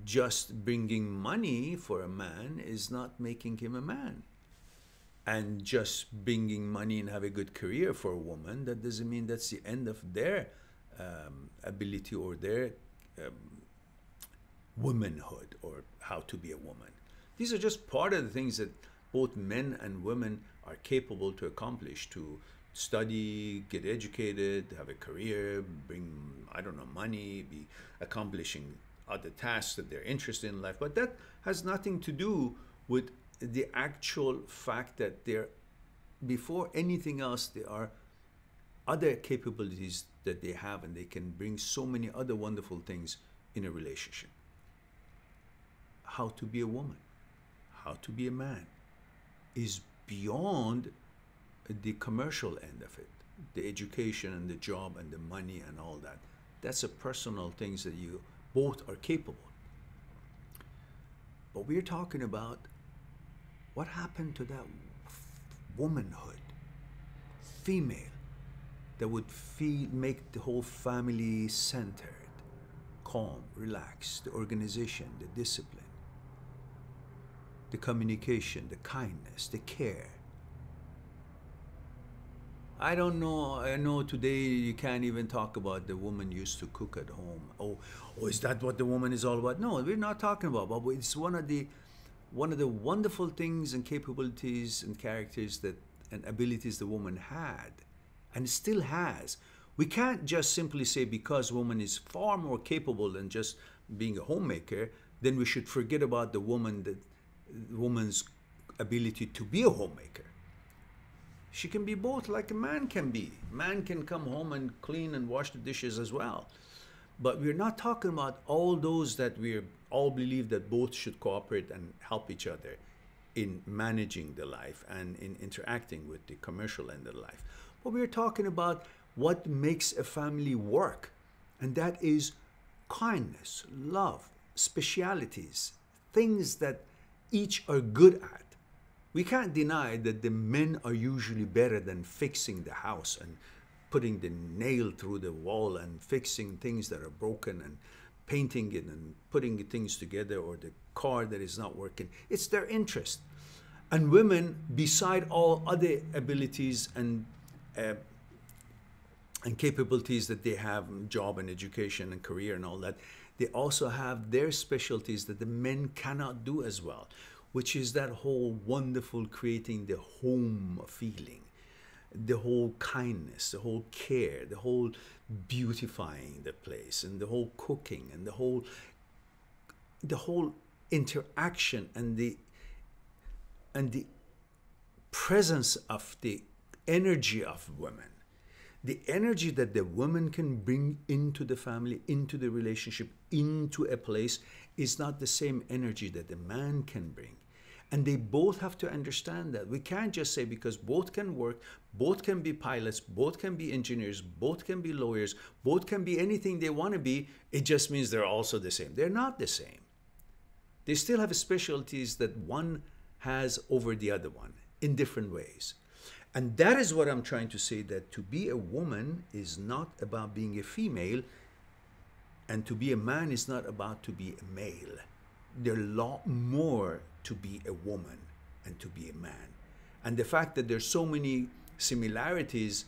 just bringing money for a man is not making him a man. And just bringing money and have a good career for a woman, that doesn't mean that's the end of their ability or their womanhood or how to be a woman. These are just part of the things that both men and women are capable to accomplish, to study, get educated, have a career, bring, I don't know, money, be accomplishing other tasks that they're interested in life. But that has nothing to do with the actual fact that before anything else, there are other capabilities that they have, and they can bring so many other wonderful things in a relationship. How to be a woman, how to be a man is beyond the commercial end of it, the education and the job and the money and all that. That's a personal things that you both are capable. But we're talking about what happened to that womanhood, female, that would make the whole family centered, calm, relaxed, the organization, the discipline, the communication, the kindness, the care. I don't know. I know today you can't even talk about the woman used to cook at home. Oh, is that what the woman is all about? No, we're not talking about. But it's one of the wonderful things and capabilities and characters and abilities the woman had, and still has. We can't just simply say because woman is far more capable than just being a homemaker, then we should forget about the woman's ability to be a homemaker. She can be both, like a man can be. Man can come home and clean and wash the dishes as well. But we're not talking about all those that we all believe that both should cooperate and help each other in managing the life and in interacting with the commercial end of life. But we're talking about what makes a family work, and that is kindness, love, specialities, things that each are good at. We can't deny that the men are usually better than fixing the house and putting the nail through the wall and fixing things that are broken and painting it and putting things together, or the car that is not working. It's their interest. And women, beside all other abilities and capabilities that they have, job and education and career and all that, they also have their specialties that the men cannot do as well, which is that whole wonderful creating the home feeling, the whole kindness, the whole care, the whole beautifying the place, and the whole cooking, and the whole interaction and the presence of the energy of women, the energy that the woman can bring into the family, into the relationship, into a place, is not the same energy that the man can bring. And they both have to understand that. We can't just say because both can work, both can be pilots, both can be engineers, both can be lawyers, both can be anything they want to be, it just means they're also the same. They're not the same. They still have specialties that one has over the other one in different ways. And that is what I'm trying to say, that to be a woman is not about being a female, and to be a man is not about to be a male. There's a lot more to be a woman and to be a man. And the fact that there's so many similarities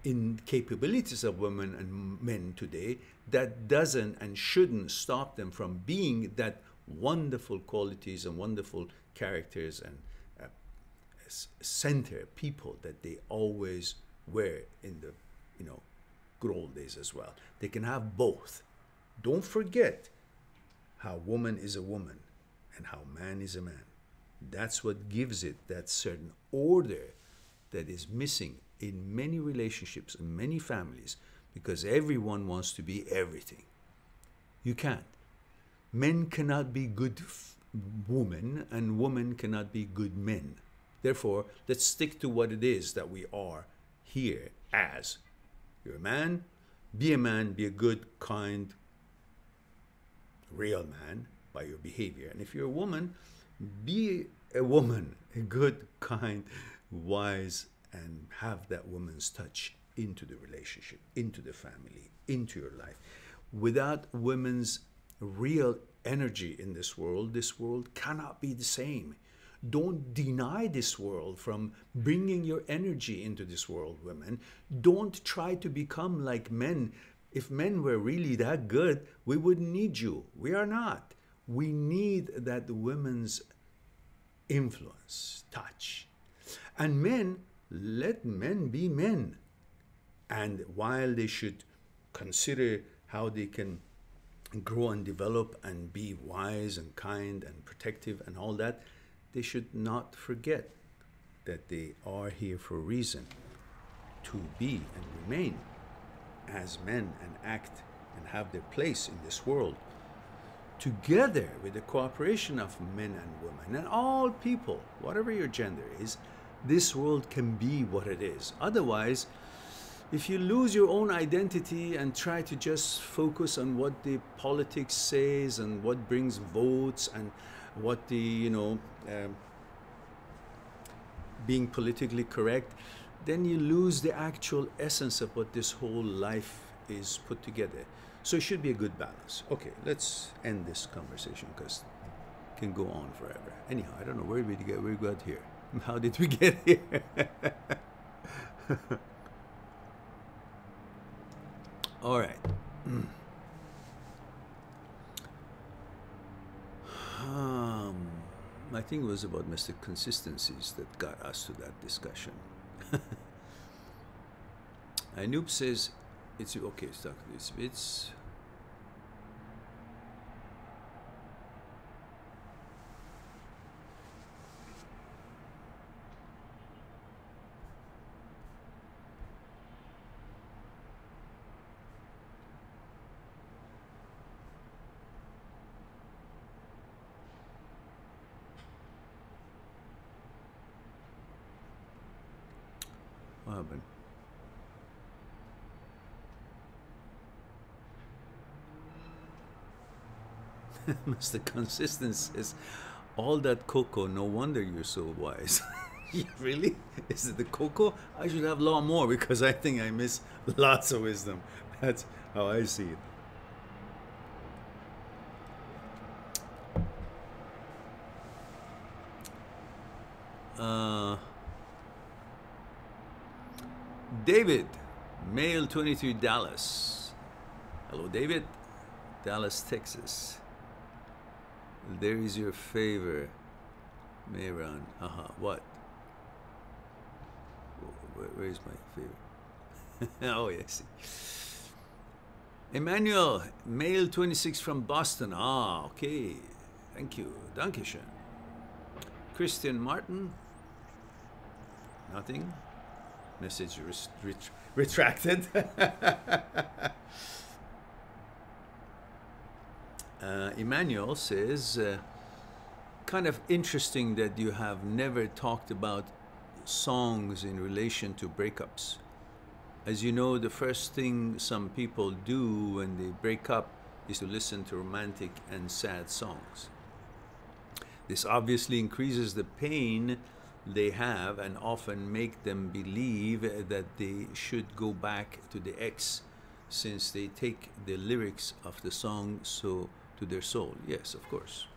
in capabilities of women and men today, that doesn't and shouldn't stop them from being that wonderful qualities and wonderful characters and center people that they always were in the good old days as well. They can have both. Don't forget how woman is a woman and how man is a man. That's what gives it that certain order that is missing in many relationships and many families, because everyone wants to be everything. You can't. Men cannot be good women and women cannot be good men. Therefore, let's stick to what it is that we are here as. You're a man, be a good, kind, real man by your behavior. And if you're a woman, be a woman, a good, kind, wise, and have that woman's touch into the relationship, into the family, into your life. Without women's real energy in this world cannot be the same. Don't deny this world from bringing your energy into this world, women. Don't try to become like men. If men were really that good, we wouldn't need you. We are not. We need that women's influence, touch. And men, let men be men. And while they should consider how they can grow and develop and be wise and kind and protective and all that, they should not forget that they are here for a reason, to be and remain as men and act and have their place in this world, together with the cooperation of men and women and all people, whatever your gender is. This world can be what it is. Otherwise, if you lose your own identity and try to just focus on what the politics says and what brings votes and what the, being politically correct, then you lose the actual essence of what this whole life is put together. So it should be a good balance. Okay, let's end this conversation because it can go on forever. Anyhow, I don't know where we got here. How did we get here? All right. I think it was about Mr. Consistencies that got us to that discussion. Anoop says, it's okay, stuck this. It's what happened? Mr. Consistency says, all that cocoa, no wonder you're so wise. Really? Is it the cocoa? I should have a lot more because I think I miss lots of wisdom. That's how I see it. David, male 23, Dallas. Hello, David. Dallas, Texas. There is your favor, Mehran. What? Where is my favor? Oh, yes. Emmanuel, male 26 from Boston. Ah, okay. Thank you. Dankeschön. Christian Martin. Nothing. Message retracted. Emmanuel says, kind of interesting that you have never talked about songs in relation to breakups. As you know, the first thing some people do when they break up is to listen to romantic and sad songs. This obviously increases the pain they have and often make them believe that they should go back to the ex, since they take the lyrics of the song so to their soul. Yes, of course.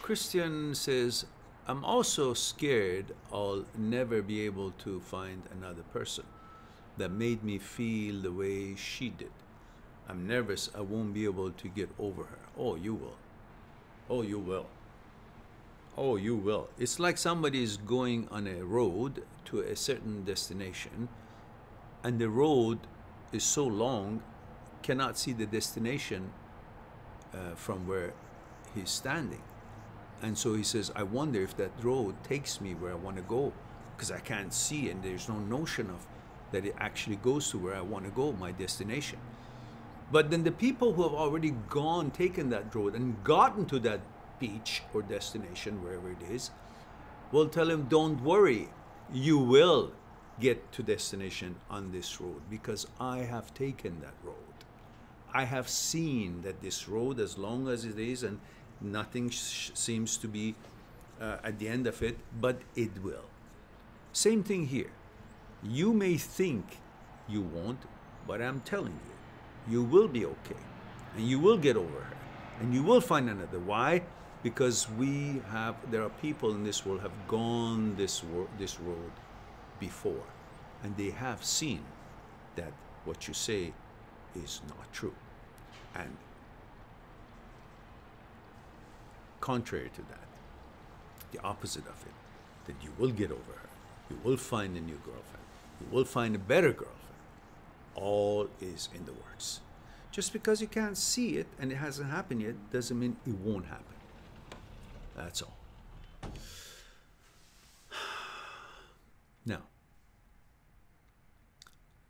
Christian says, I'm also scared I'll never be able to find another person that made me feel the way she did. I'm nervous I won't be able to get over her. Oh, you will. Oh, you will. Oh, you will. It's like somebody is going on a road to a certain destination, and the road is so long, cannot see the destination from where he's standing. And so he says, I wonder if that road takes me where I want to go, because I can't see, and there's no notion of that it actually goes to where I want to go, my destination. But then the people who have already taken that road and gotten to that beach or destination, wherever it is, will tell him, don't worry, you will get to destination on this road, because I have taken that road. I have seen that this road, as long as it is, and nothing seems to be at the end of it, but it will. Same thing here. You may think you won't, but I'm telling you, you will be okay, and you will get over her, and you will find another. Why? Because there are people in this world have gone this road before, and they have seen that what you say is not true. And contrary to that, the opposite of it, that you will get over her, you will find a new girlfriend, you will find a better girlfriend. All is in the works. Just because you can't see it and it hasn't happened yet doesn't mean it won't happen. That's all. Now,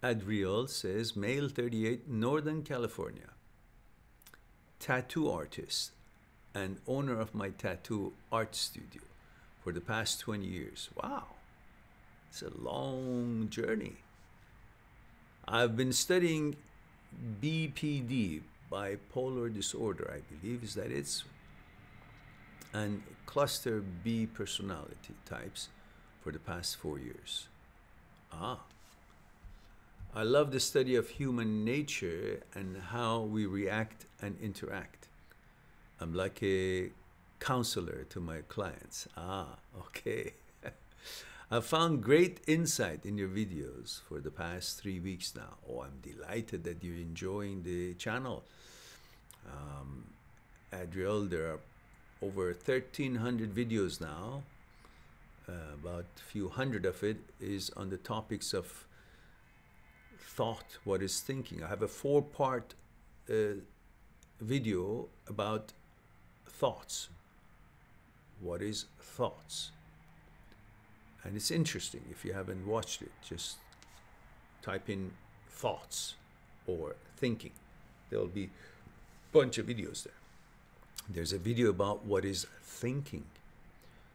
Adriel says, male 38, Northern California, tattoo artist and owner of my tattoo art studio for the past 20 years. Wow, it's a long journey. I've been studying BPD, bipolar disorder, I believe is that it's, and cluster B personality types for the past 4 years. I love the study of human nature and how we react and interact. I'm like a counselor to my clients. Okay. I've found great insight in your videos for the past 3 weeks now. Oh, I'm delighted that you're enjoying the channel. Adriel, there are over 1,300 videos now. About a few hundred of it is on the topics of thought, what is thinking. I have a 4-part video about thoughts. What is thoughts? And it's interesting. If you haven't watched it, just type in thoughts or thinking. There'll be a bunch of videos there. There's a video about what is thinking.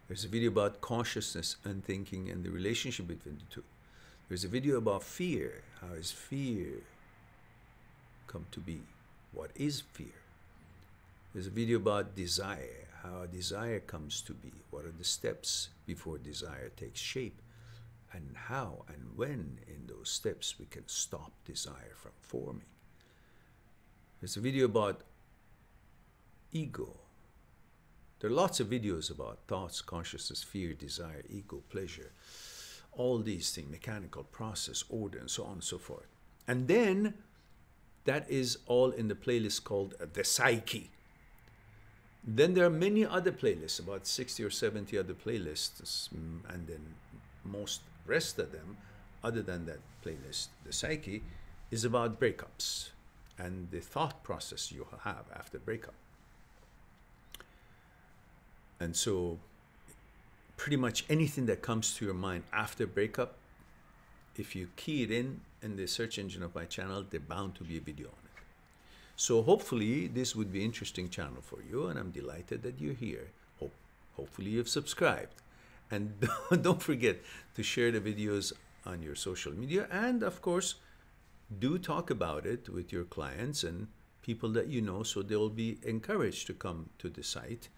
There's a video about consciousness and thinking and the relationship between the two. There's a video about fear. How is fear come to be? What is fear? There's a video about desire, how desire comes to be. What are the steps before desire takes shape? And how and when in those steps we can stop desire from forming. There's a video about ego. There are lots of videos about thoughts, consciousness, fear, desire, ego, pleasure. All these things, mechanical process, order, and so on and so forth. And then that is all in the playlist called The Psyche. Then there are many other playlists, about 60 or 70 other playlists, and then most rest of them, other than that playlist, The Psyche, is about breakups. and the thought process you have after breakup. And so pretty much anything that comes to your mind after breakup, if you key it in the search engine of my channel, there's bound to be a video on it. So hopefully this would be an interesting channel for you, and I'm delighted that you're here. Hopefully you've subscribed. And don't forget to share the videos on your social media, and of course, do talk about it with your clients and people that you know, so they'll be encouraged to come to the site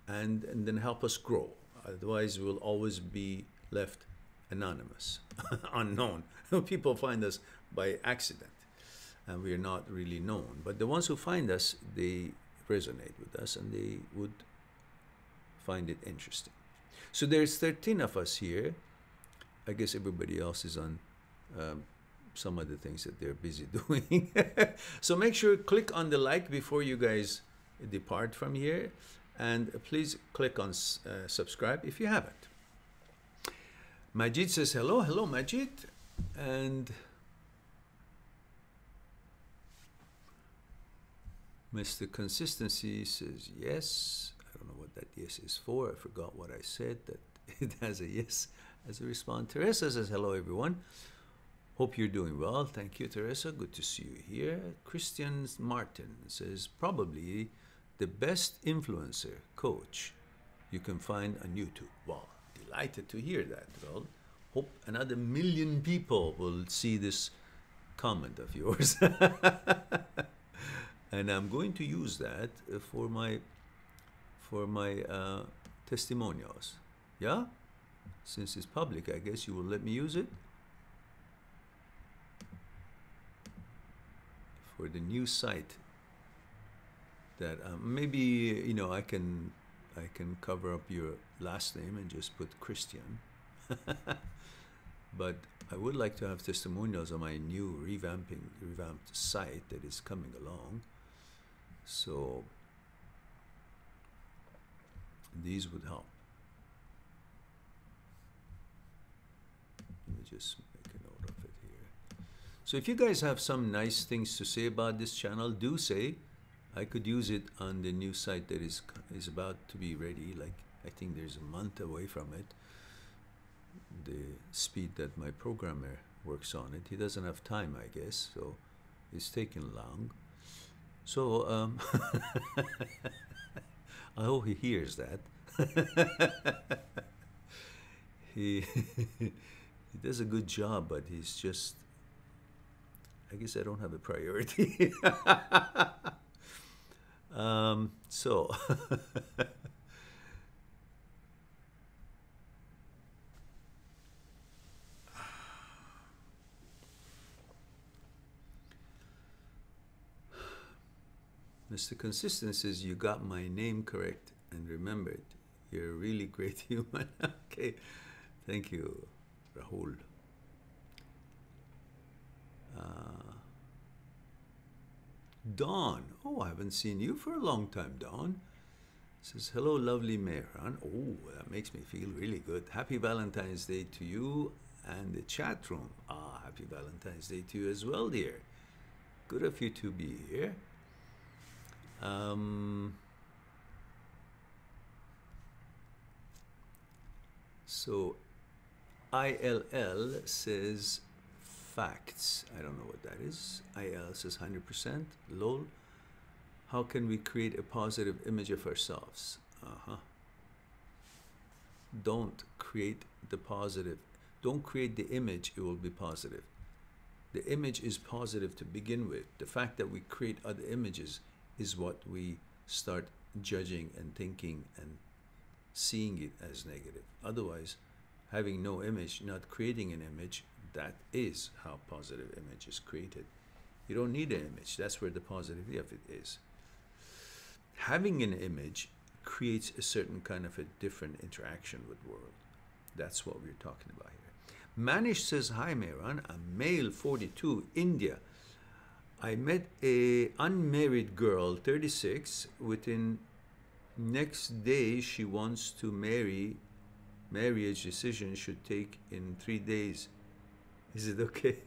and then help us grow. Otherwise, we'll always be left anonymous, unknown. People find us by accident, and we are not really known. But the ones who find us, they resonate with us, and they would find it interesting. So there's 13 of us here. I guess everybody else is on some of the things that they're busy doing. So make sure click on the like before you guys depart from here, and please click on subscribe if you haven't. Majid says hello. Hello, Majid. And Mr. Consistency says yes. I don't know what that yes is for. I forgot what I said, that it has a yes as a response. Teresa says hello, everyone. Hope you're doing well. Thank you, Teresa. Good to see you here. Christian Martin says probably the best influencer coach you can find on YouTube. Wow, delighted to hear that. Well, hope another 1 million people will see this comment of yours. And I'm going to use that for my testimonials. Yeah? Since it's public, I guess you will let me use it for the new site that maybe, you know, I can cover up your last name and just put Christian. But I would like to have testimonials on my new revamped site that is coming along. So these would help. Let me just make a note of it here. So if you guys have some nice things to say about this channel, do say. I could use it on the new site that is about to be ready. Like, I think there's a month away from it. The speed that my programmer works on it, he doesn't have time, I guess, so it's taking long. So I hope he hears that. he does a good job, but he's just, I guess I don't have a priority. So Mr. Consistent says, you got my name correct and remembered. You're a really great human. Okay, thank you, Rahul. Dawn, oh, I haven't seen you for a long time, Dawn. Says, hello, lovely Mehran. Oh, that makes me feel really good. Happy Valentine's Day to you and the chat room. Ah, happy Valentine's Day to you as well, dear. Good of you to be here. So ILL says facts. I don't know what that is. IL says 100%. Lol. How can we create a positive image of ourselves? Don't create the positive. Don't create the image, it will be positive. The image is positive to begin with. The fact that we create other images is what we start judging and thinking and seeing it as negative. Otherwise, having no image, not creating an image, that is how positive image is created. You don't need an image. That's where the positivity of it is. Having an image creates a certain kind of a different interaction with the world. That's what we're talking about here. Manish says, hi Mehran, I'm male 42, India. I met a unmarried girl, 36. Within next day, she wants to marry. Marriage decision should take in 3 days. Is it okay?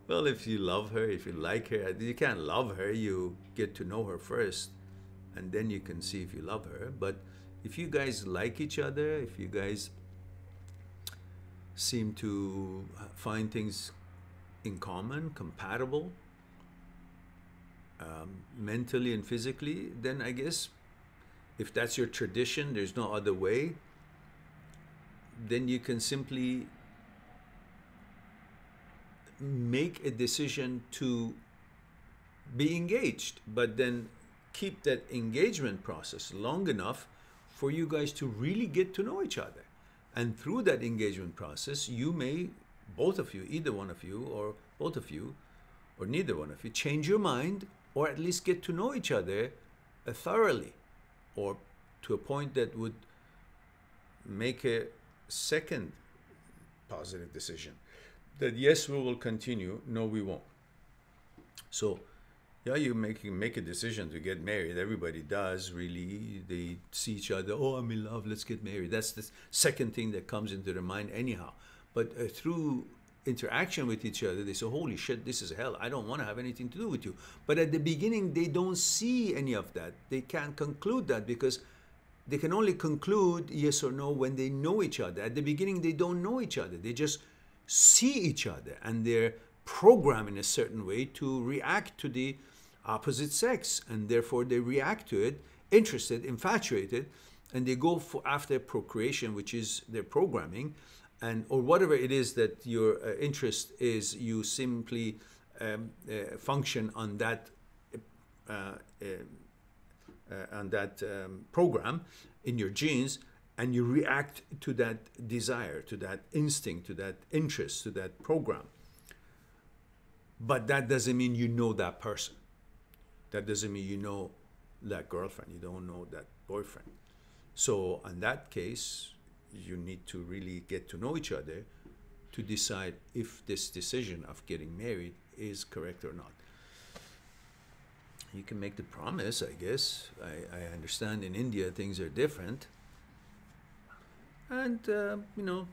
Well, if you love her, if you like her, you can't love her. You get to know her first, and then you can see if you love her. But if you guys like each other, if you guys seem to find things in common, compatible, mentally and physically, then I guess if that's your tradition, there's no other way, then you can simply make a decision to be engaged, but then keep that engagement process long enough for you guys to really get to know each other. And through that engagement process, you may, both of you, either one of you or both of you, or neither one of you, change your mind or at least get to know each other thoroughly, or to a point that would make a second positive decision. That yes, we will continue, no, we won't. So, yeah, you make a decision to get married. Everybody does, really. They see each other, oh, I'm in love, let's get married. That's the second thing that comes into their mind anyhow. But through interaction with each other, they say, holy shit, this is hell. I don't want to have anything to do with you. But at the beginning, they don't see any of that. They can't conclude that because they can only conclude yes or no when they know each other. At the beginning, they don't know each other. They just see each other, and they're programmed in a certain way to react to the opposite sex, and therefore they react to it, interested, infatuated, and they go for after procreation, which is their programming, and or whatever it is that your interest is. You simply function on that program in your genes, and you react to that desire, to that instinct, to that interest, to that program. But that doesn't mean you know that person. That doesn't mean you know that girlfriend. You don't know that boyfriend. So in that case, you need to really get to know each other to decide if this decision of getting married is correct or not. You can make the promise, I guess. I understand in India things are different. And, you know,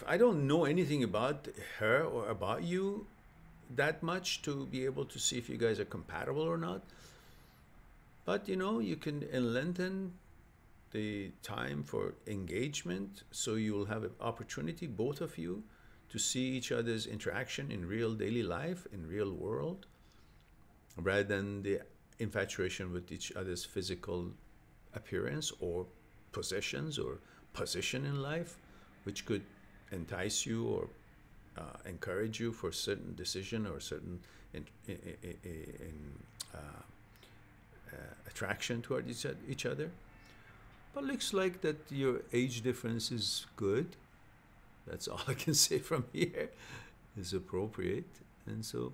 I don't know anything about her or about you that much to be able to see if you guys are compatible or not. But, you know, you can lengthen the time for engagement, so you will have an opportunity, both of you, to see each other's interaction in real daily life, in real world, rather than the infatuation with each other's physical appearance or possessions or position in life, which could entice you or encourage you for a certain decision or certain attraction toward each other. But looks like that your age difference is good. That's all I can say from here. Is appropriate, and so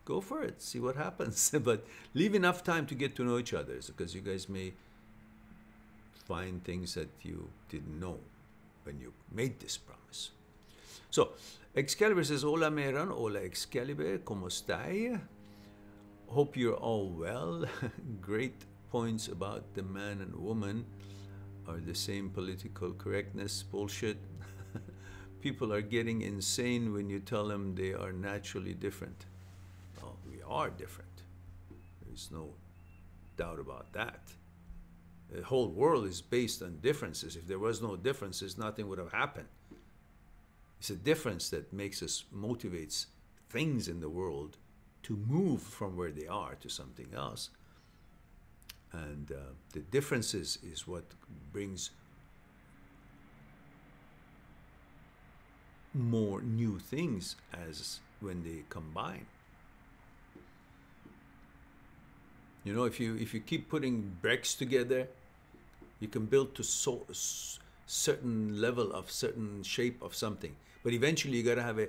go for it, see what happens. But leave enough time to get to know each other, because you guys may find things that you didn't know when you made this promise. So, Excalibur says, hola Mehran, hola Excalibur, ¿cómo estáis? Hope you're all well. Great points about the man and woman are the same political correctness bullshit. People are getting insane when you tell them they are naturally different. Well, we are different. There's no doubt about that. The whole world is based on differences. If there was no differences, nothing would have happened. It's a difference that makes us, motivates things in the world to move from where they are to something else. And the differences is what brings more new things as when they combine. You know, if you keep putting bricks together, you can build to certain level of certain shape of something. But eventually you got to have a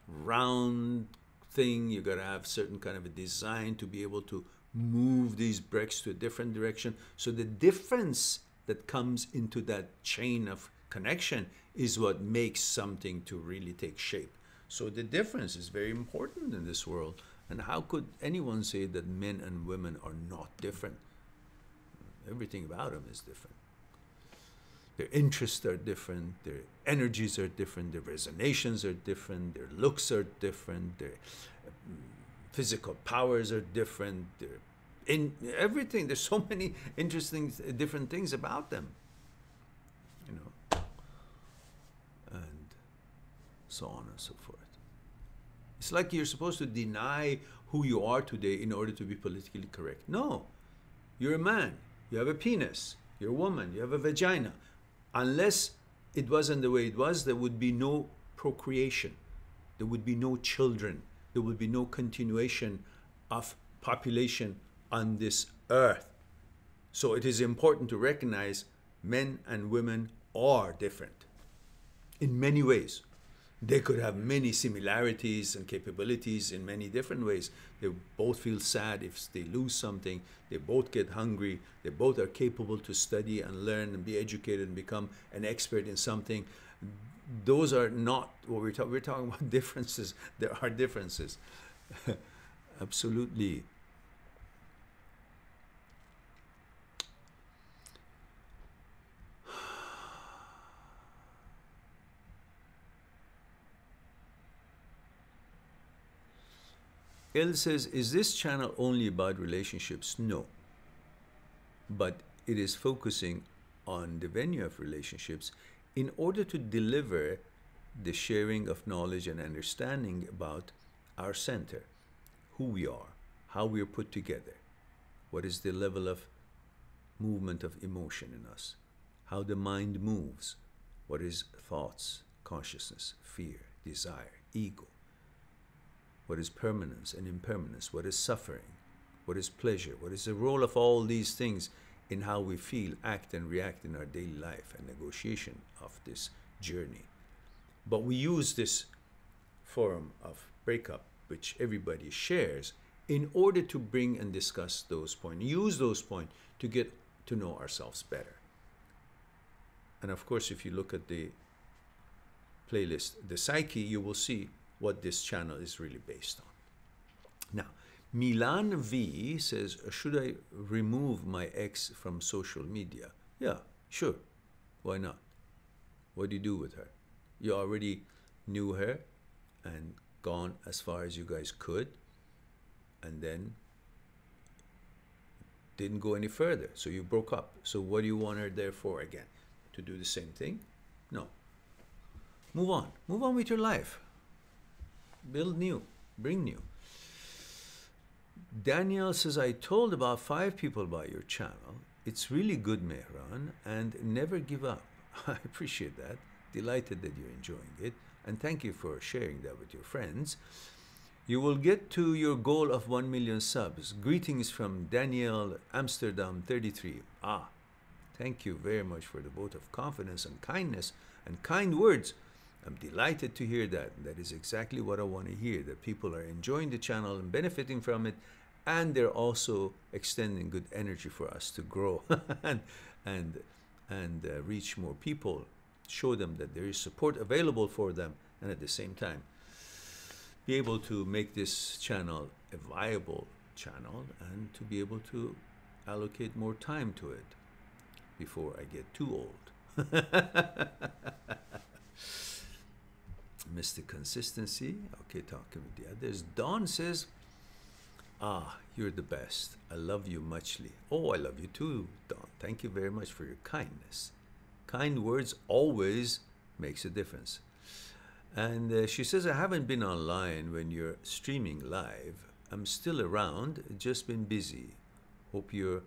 round thing. You got to have certain kind of a design to be able to move these bricks to a different direction. So the difference that comes into that chain of connection is what makes something to really take shape. So the difference is very important in this world. And how could anyone say that men and women are not different? Everything about them is different. Their interests are different, their energies are different, their resonations are different, their looks are different, their physical powers are different, their in everything. There's so many interesting, different things about them, you know, and so on and so forth. It's like you're supposed to deny who you are today in order to be politically correct. No, you're a man, you have a penis, you're a woman, you have a vagina. Unless it wasn't the way it was, there would be no procreation. There would be no children. There would be no continuation of population on this earth. So it is important to recognize men and women are different in many ways. They could have many similarities and capabilities in many different ways. They both feel sad if they lose something. They both get hungry. They both are capable to study and learn and be educated and become an expert in something. Those are not what we're talking. We're talking about differences. There are differences. Absolutely. El says, is this channel only about relationships? No. But it is focusing on the venue of relationships in order to deliver the sharing of knowledge and understanding about our center, who we are, how we are put together, what is the level of movement of emotion in us, how the mind moves, what is thoughts, consciousness, fear, desire, ego, what is permanence and impermanence, what is suffering, what is pleasure, what is the role of all these things in how we feel, act, and react in our daily life and negotiation of this journey. But we use this forum of breakup, which everybody shares, in order to bring and discuss those points, use those points to get to know ourselves better. And of course, if you look at the playlist, the Psyche, you will see what this channel is really based on. Now, Milan V says, should I remove my ex from social media? Yeah, sure. Why not? What do you do with her? You already knew her and gone as far as you guys could, and then didn't go any further. So you broke up. So what do you want her there for again? To do the same thing? No. Move on. Move on with your life. Build new. Bring new. Daniel says, I told about 5 people about your channel. It's really good, Mehran, and never give up. I appreciate that. Delighted that you're enjoying it. And thank you for sharing that with your friends. You will get to your goal of 1 million subs. Greetings from Daniel, Amsterdam 33. Thank you very much for the vote of confidence and kindness and kind words. I'm delighted to hear that. That is exactly what I want to hear, that people are enjoying the channel and benefiting from it, and they're also extending good energy for us to grow and reach more people, show them that there is support available for them, and at the same time be able to make this channel a viable channel and to be able to allocate more time to it before I get too old. Mr. Consistency. Okay, talking with the others. Dawn says, you're the best. I love you muchly. Oh, I love you too, Dawn. Thank you very much for your kindness. Kind words always makes a difference. And she says, I haven't been online when you're streaming live. I'm still around, just been busy. Hope you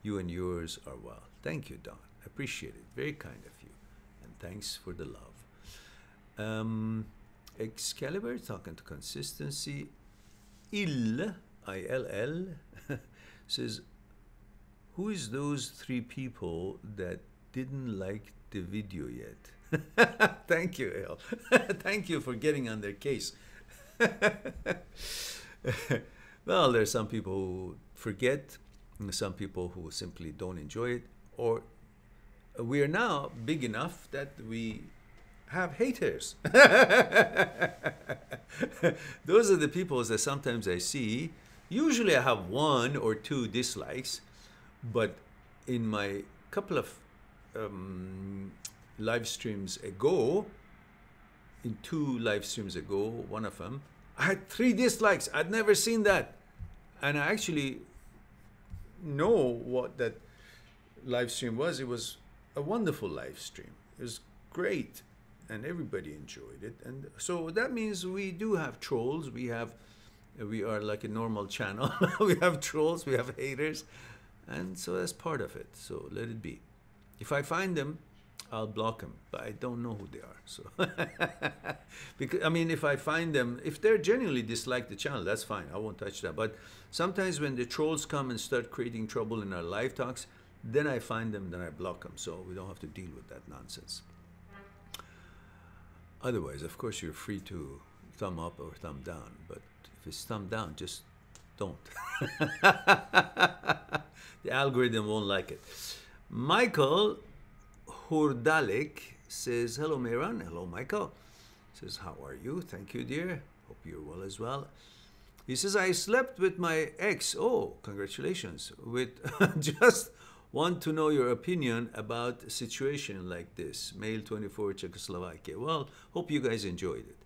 and yours are well. Thank you, Dawn. Appreciate it. Very kind of you. And thanks for the love. Excalibur, talking to consistency. ILL says, who is those 3 people that didn't like the video yet? Thank you, El. Thank you for getting on their case. Well, there's some people who forget, and some people who simply don't enjoy it, or we are now big enough that we have haters. Those are the people that sometimes I see. Usually I have 1 or 2 dislikes, but in my couple of live streams ago, in 2 live streams ago, one of them, I had 3 dislikes. I'd never seen that. And I actually know what that live stream was. It was a wonderful live stream. It was great, and everybody enjoyed it. And so that means we do have trolls. We are like a normal channel. We have trolls, we have haters, and so that's part of it. So let it be. If I find them, I'll block them, but I don't know who they are. So, because I mean, if I find them, if they're genuinely dislike the channel, that's fine. I won't touch that. But sometimes when the trolls come and start creating trouble in our live talks, then I find them, then I block them. So we don't have to deal with that nonsense. Otherwise, of course, you're free to thumb up or thumb down. But if it's thumb down, just don't. The algorithm won't like it. Michael Hurdalik says, hello, Mehran. Hello, Michael. Says, how are you? Thank you, dear. Hope you're well as well. He says, I slept with my ex. Oh, congratulations. With just want to know your opinion about a situation like this. Male 24, Czechoslovakia. Well, hope you guys enjoyed it.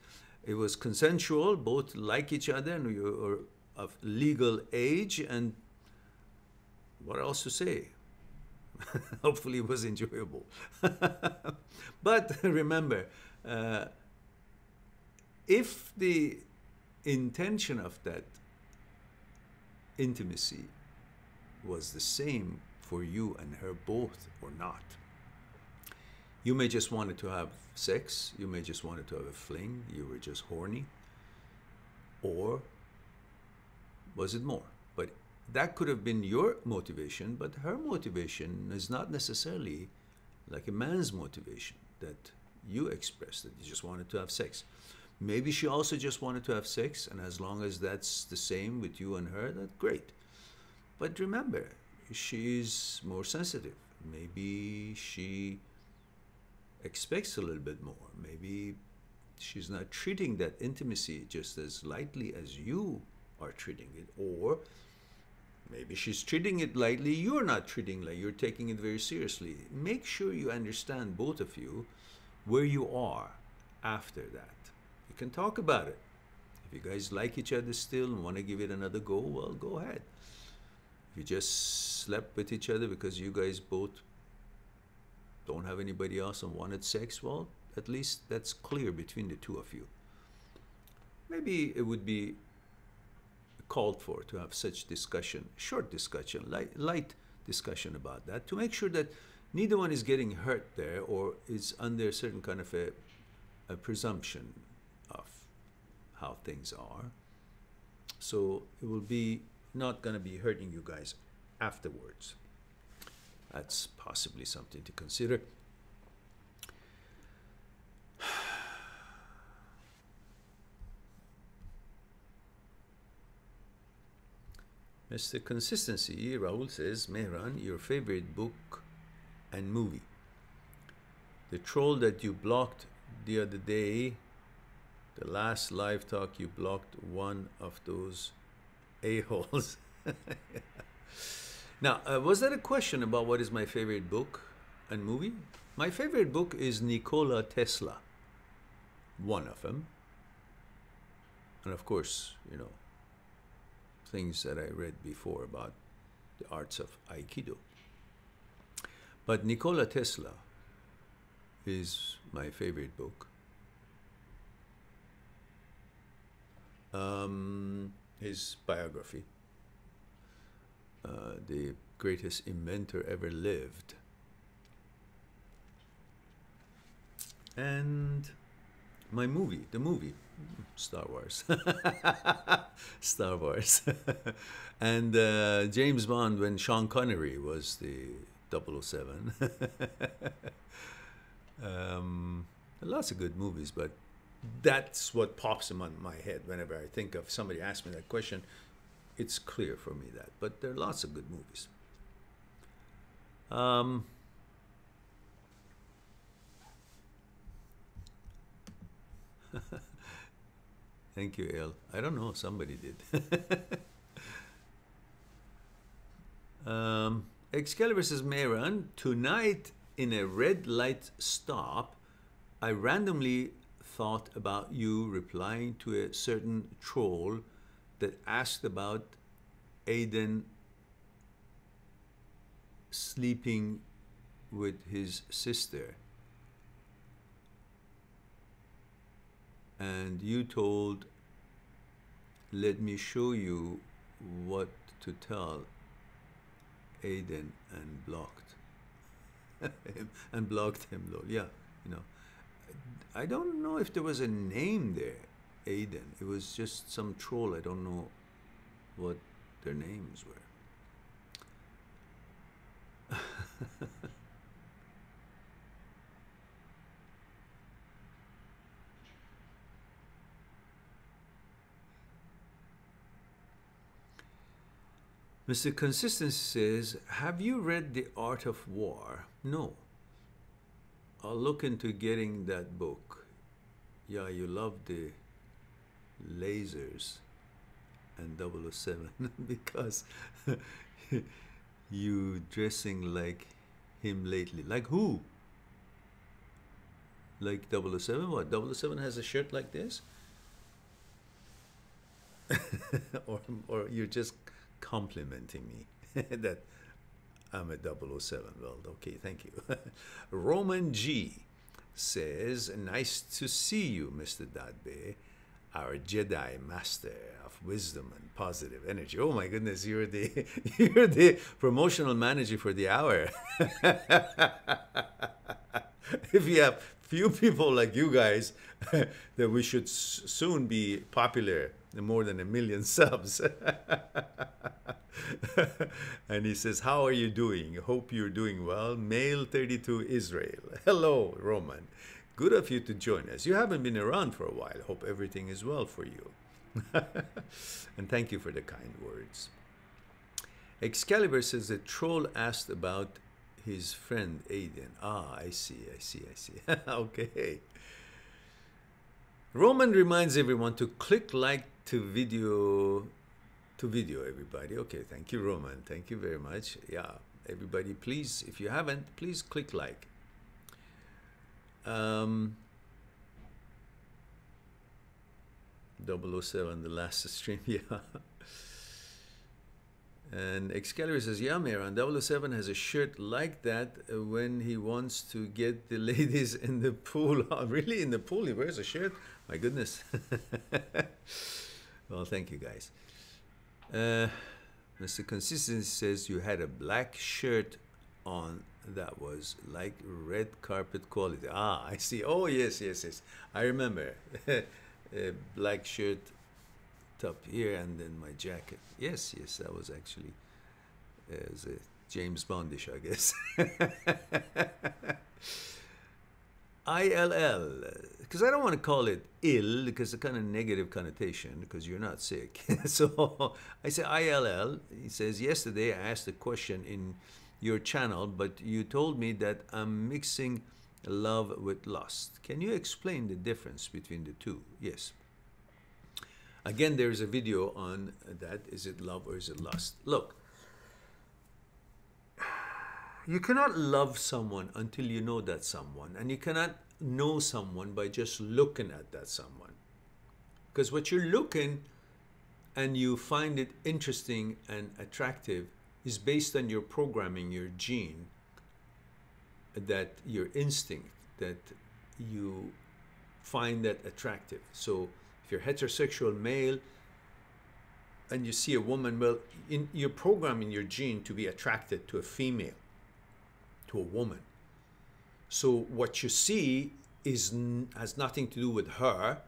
It was consensual, both like each other, and you're of legal age, and what else to say? Hopefully it was enjoyable. But remember, if the intention of that intimacy was the same for you and her both or not, you may just wanted to have sex, you may just wanted to have a fling, you were just horny, or was it more? But that could have been your motivation, but her motivation is not necessarily like a man's motivation that you expressed, that you just wanted to have sex. Maybe she also just wanted to have sex, and as long as that's the same with you and her, that's great. But remember, she's more sensitive. Maybe she expects a little bit more. Maybe she's not treating that intimacy just as lightly as you are treating it, or maybe she's treating it lightly, you're not treating it like, you're taking it very seriously. Make sure you understand, both of you, where you are after that. You can talk about it. If you guys like each other still and want to give it another go, well, go ahead. If you just slept with each other because you guys both don't have anybody else and wanted sex, well, at least that's clear between the two of you. Maybe it would be called for to have such discussion, short discussion, light discussion about that, to make sure that neither one is getting hurt there or is under a certain kind of a presumption of how things are. So it will be not going to be hurting you guys afterwards. That's possibly something to consider. Mr. Consistency, Rahul says, Mehran, your favorite book and movie. The troll that you blocked the other day, the last live talk, you blocked one of those a-holes. Now, was that a question about what is my favorite book and movie? My favorite book is Nikola Tesla, one of them. And of course, you know, things that I read before about the arts of Aikido. But Nikola Tesla is my favorite book. His biography, the greatest inventor ever lived. And my movie, the movie, Star Wars. Star Wars. And James Bond, when Sean Connery was the 007. Lots of good movies, but that's what pops in my head whenever I think of somebody asks me that question. It's clear for me that, but there are lots of good movies. Thank you, El. I don't know, somebody did. Excalibur says, Mehran, tonight in a red light stop, I randomly thought about you replying to a certain troll that asked about Aiden sleeping with his sister. And you told, let me show you what to tell Aiden, and blocked him, and blocked him, lol. Yeah, you know, I don't know if there was a name there, Aiden. It was just some troll. I don't know what their names were. Mr. Consistency says, have you read The Art of War? No. I'll look into getting that book. Yeah, you love the lasers and 007 because you dressing like him lately. Like who? Like 007? What? 007 has a shirt like this? or you're just complimenting me that I'm a 007. Well, okay, thank you. Roman G says, nice to see you, Mr. Dadbeh, our Jedi master of wisdom and positive energy. Oh my goodness, you're the you're the promotional manager for the hour. If you have few people like you guys, that we should soon be popular, more than 1 million subs. And he says, how are you doing? Hope you're doing well. Male 32 Israel. Hello, Roman. Good of you to join us. You haven't been around for a while. Hope everything is well for you. And thank you for the kind words. Excalibur says the troll asked about his friend Aiden. Ah, I see. Okay. Roman reminds everyone to click like to video, everybody. Okay, thank you, Roman. Thank you very much. Yeah, everybody, please, if you haven't, please click like. 007, the last stream, yeah. And Excalibur says, yeah, Mehran, 007 has a shirt like that when he wants to get the ladies in the pool. Oh, really? In the pool he wears a shirt? My goodness. Well, thank you, guys. Mr. Consistency says you had a black shirt on that was like red carpet quality. Ah, I see. Oh, yes. I remember. A black shirt top here and then my jacket. Yes, that was actually as a James Bondish, I guess. ILL, because I don't want to call it ill because it's a kind of negative connotation because you're not sick. So I say ILL. He says, yesterday I asked a question in your channel, but you told me that I'm mixing love with lust. Can you explain the difference between the two? Yes. Again, there's a video on that. Is it love or is it lust? Look, you cannot love someone until you know that someone, and you cannot know someone by just looking at that someone. Because what you're looking and you find it interesting and attractive is based on your programming, your gene, that your instinct, that you find that attractive. So if you're heterosexual male and you see a woman, well, you're programming your gene to be attracted to a female, to a woman. So what you see has nothing to do with her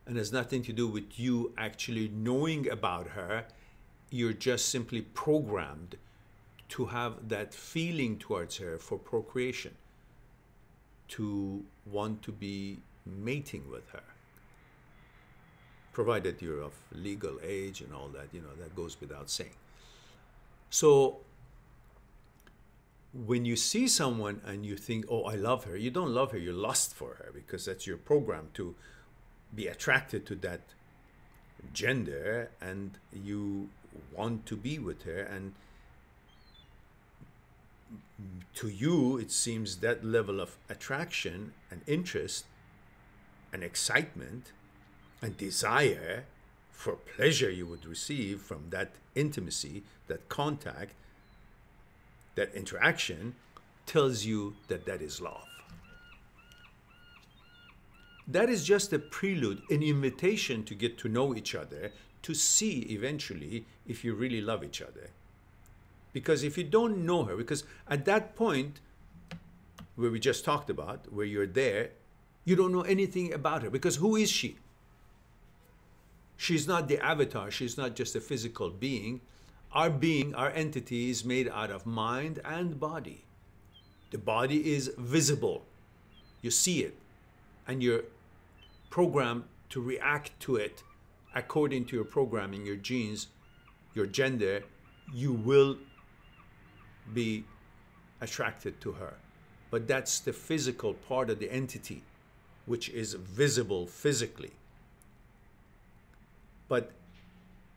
and has nothing to do with you actually knowing about her. You're just simply programmed to have that feeling towards her for procreation, to want to be mating with her, provided you're of legal age and all that, you know, that goes without saying. So when you see someone and you think, oh, I love her, you don't love her, you lust for her, because that's your program to be attracted to that gender and you want to be with her, and to you, it seems that level of attraction and interest and excitement and desire for pleasure you would receive from that intimacy, that contact, that interaction, tells you that that is love. That is just a prelude, an invitation to get to know each other, to see eventually if you really love each other. Because if you don't know her, because at that point where we just talked about, where you're there, you don't know anything about her. Because who is she? She's not the avatar. She's not just a physical being. Our being, our entity is made out of mind and body. The body is visible. You see it. And you're programmed to react to it according to your programming, your genes, your gender. You will be attracted to her. But that's the physical part of the entity, which is visible physically. But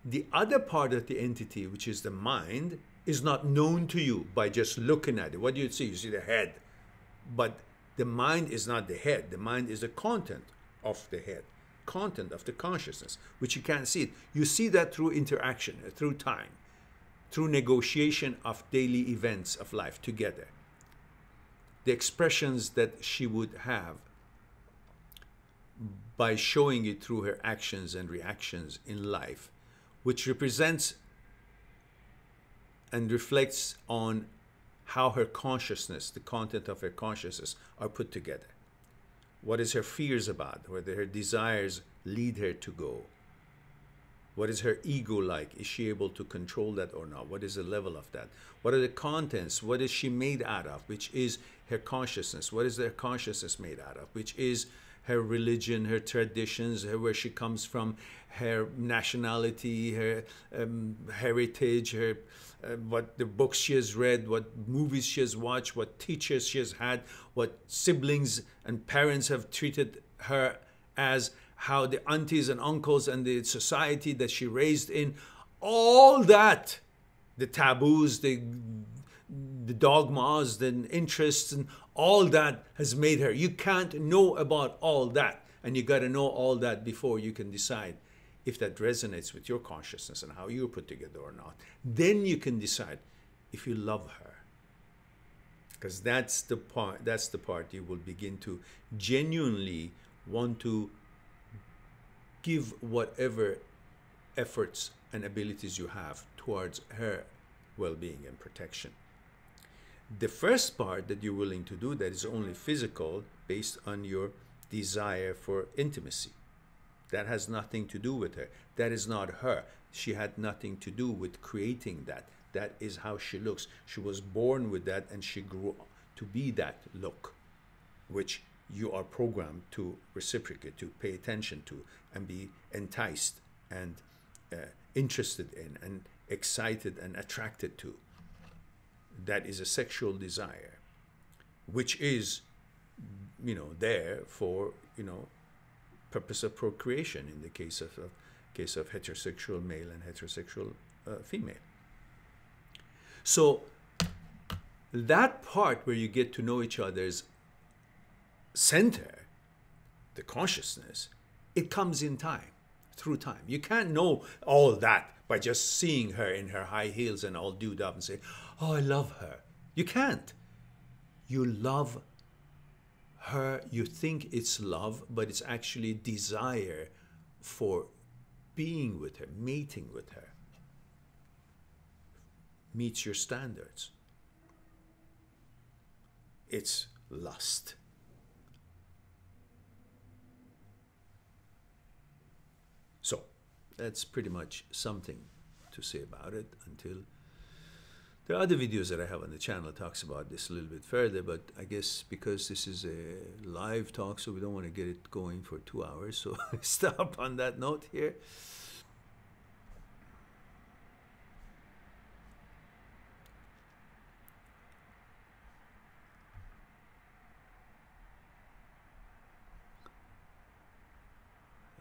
the other part of the entity, which is the mind, is not known to you by just looking at it. What do you see? You see the head. But the mind is not the head. The mind is the content of the head, content of the consciousness, which you can't see it. You see that through interaction, through time, through negotiation of daily events of life together. The expressions that she would have by showing it through her actions and reactions in life, which represents and reflects on how her consciousness, the content of her consciousness, are put together. What is her fears about? Whether her desires lead her to go? What is her ego like? Is she able to control that or not? What is the level of that? What are the contents? What is she made out of? Which is her consciousness. What is her consciousness made out of? Which is her religion, her traditions, where she comes from, her nationality, her heritage, her what the books she has read, what movies she has watched, what teachers she has had, what siblings and parents have treated her as, how the aunties and uncles and the society that she raised in, all that, the taboos, the dogmas, the interests, and all that has made her. You can't know about all that, and you got to know all that before you can decide if that resonates with your consciousness and how you're put together or not. Then you can decide if you love her, because that's the part you will begin to genuinely want to give whatever efforts and abilities you have towards her well-being and protection. The first part that you're willing to do, that is only physical, based on your desire for intimacy. That has nothing to do with her. That is not her. She had nothing to do with creating that. That is how she looks. She was born with that, and she grew to be that look, which you are programmed to reciprocate, to pay attention to, and be enticed and interested in and excited and attracted to. That is a sexual desire, which is, there for, purpose of procreation in the case of heterosexual male and heterosexual female. So that part where you get to know each other's center, the consciousness, it comes in time, through time. You can't know all that by just seeing her in her high heels and all dewed up and say, oh, I love her. You can't. You love her, you think it's love, but it's actually desire for being with her, mating with her. Meets your standards. It's lust. So, that's pretty much something to say about it. Until there are other videos that I have on the channel that talks about this a little bit further, but I guess because this is a live talk, so we don't want to get it going for 2 hours, so stop on that note here.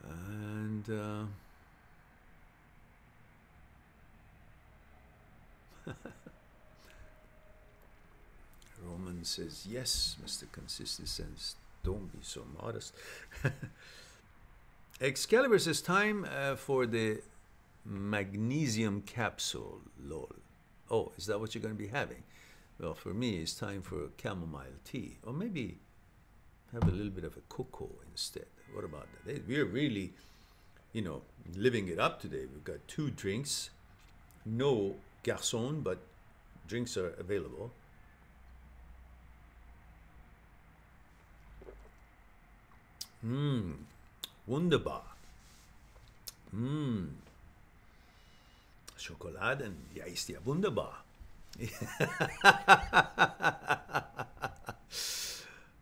And Mehran says, yes, Mr. Consistent Sense, don't be so modest. Excalibur says, time for the magnesium capsule, lol. Oh, is that what you're going to be having? Well, for me, it's time for chamomile tea. Or maybe have a little bit of a cocoa instead. What about that? We're really, you know, living it up today. We've got 2 drinks. No garçon, but drinks are available. Wunderbar. Schokoladen, ja, ist ja wunderbar.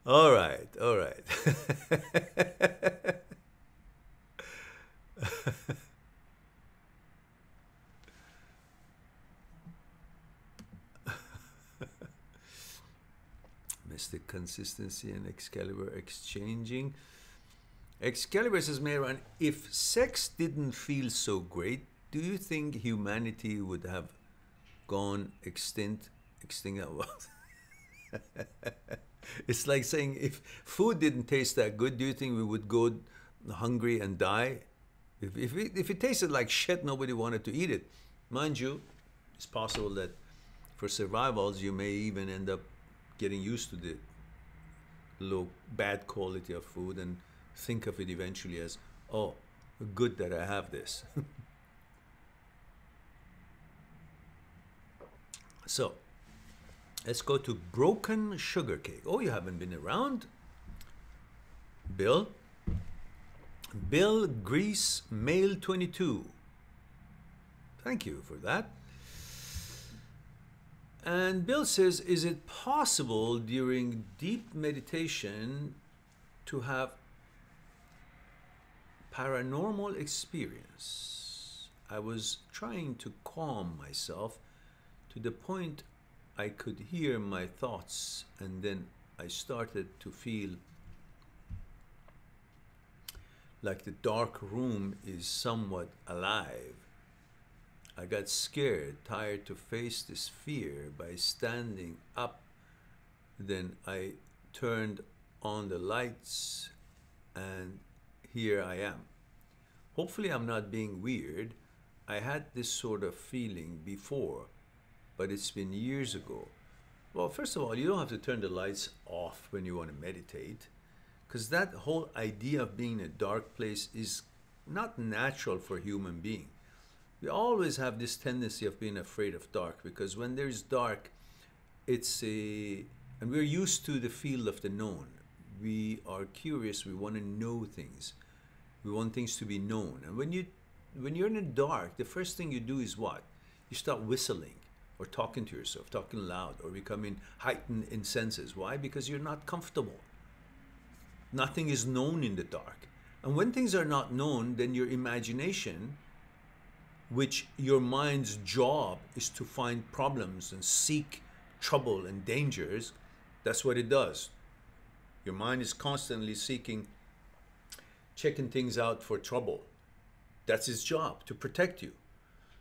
All right, all right. Mr. Consistency and Excalibur exchanging. Excalibur says, Mehran, if sex didn't feel so great, do you think humanity would have gone extinct? It's like saying, if food didn't taste that good, do you think we would go hungry and die? If it tasted like shit, nobody wanted to eat it. Mind you, it's possible that for survivals, you may even end up getting used to the low, bad quality of food and think of it eventually as, oh, good that I have this. So, let's go to broken sugar cake. Oh, you haven't been around? Bill? Bill Grease Male 22. Thank you for that. And Bill says, is it possible during deep meditation to have paranormal experience? I was trying to calm myself to the point I could hear my thoughts, and then I started to feel like the dark room is somewhat alive. I got scared, tired to face this fear by standing up. Then I turned on the lights, and here I am. Hopefully I'm not being weird. I had this sort of feeling before, but it's been years ago. Well, first of all, you don't have to turn the lights off when you want to meditate, because that whole idea of being in a dark place is not natural for a human being. We always have this tendency of being afraid of dark, because when there's dark, and we're used to the field of the known. We are curious, we want to know things. We want things to be known. And when you're in the dark, the first thing you do is what? You start whistling, or talking to yourself, talking loud, or becoming heightened in senses. Why? Because you're not comfortable. Nothing is known in the dark. And when things are not known, then your imagination, which your mind's job is to find problems and seek trouble and dangers, that's what it does. Your mind is constantly seeking, checking things out for trouble. That's its job, to protect you.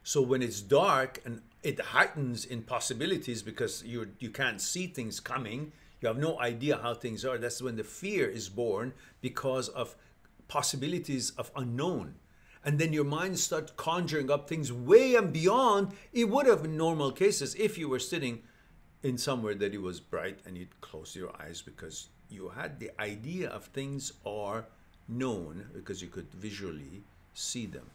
So when it's dark and it heightens in possibilities because you can't see things coming, you have no idea how things are, that's when the fear is born, because of possibilities of unknown. And then your mind starts conjuring up things way and beyond it would have in normal cases if you were sitting in somewhere that it was bright and you'd close your eyes, because you had the idea of things are known because you could visually see them.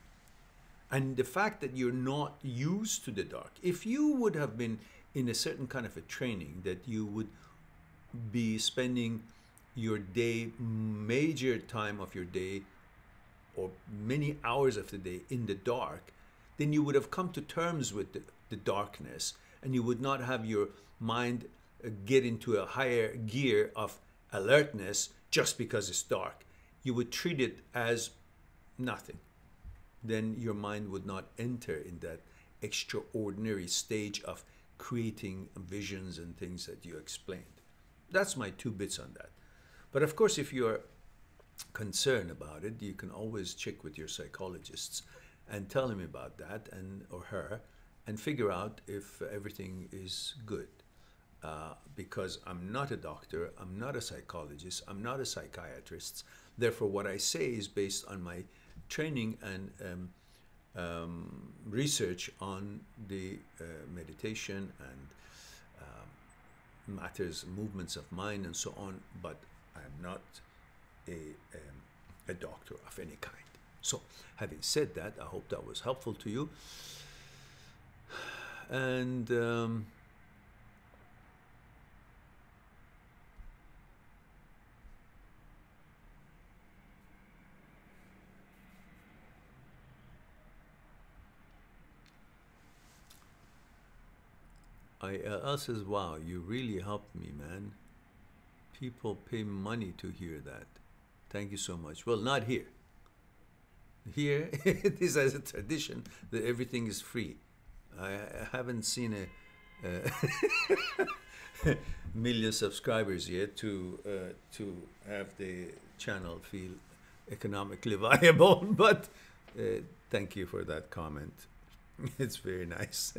And the fact that you're not used to the dark, if you would have been in a certain kind of a training that you would be spending your day, major time of your day, or many hours of the day in the dark, then you would have come to terms with the darkness, and you would not have your mind get into a higher gear of alertness just because it's dark. You would treat it as nothing. Then your mind would not enter in that extraordinary stage of creating visions and things that you explained. That's my 2 bits on that. But of course, if you're concerned about it, you can always check with your psychologists and tell him about that, or her, and figure out if everything is good. because I'm not a doctor, I'm not a psychologist, I'm not a psychiatrist. Therefore, what I say is based on my training and research on the meditation and matters, movements of mind, and so on. But I'm not a doctor of any kind. So, having said that, I hope that was helpful to you. And I says, wow, you really helped me, man. People pay money to hear that. Thank you so much. Well, not here. Here, it is as a tradition that everything is free. I haven't seen a million subscribers yet to have the channel feel economically viable. But thank you for that comment. It's very nice.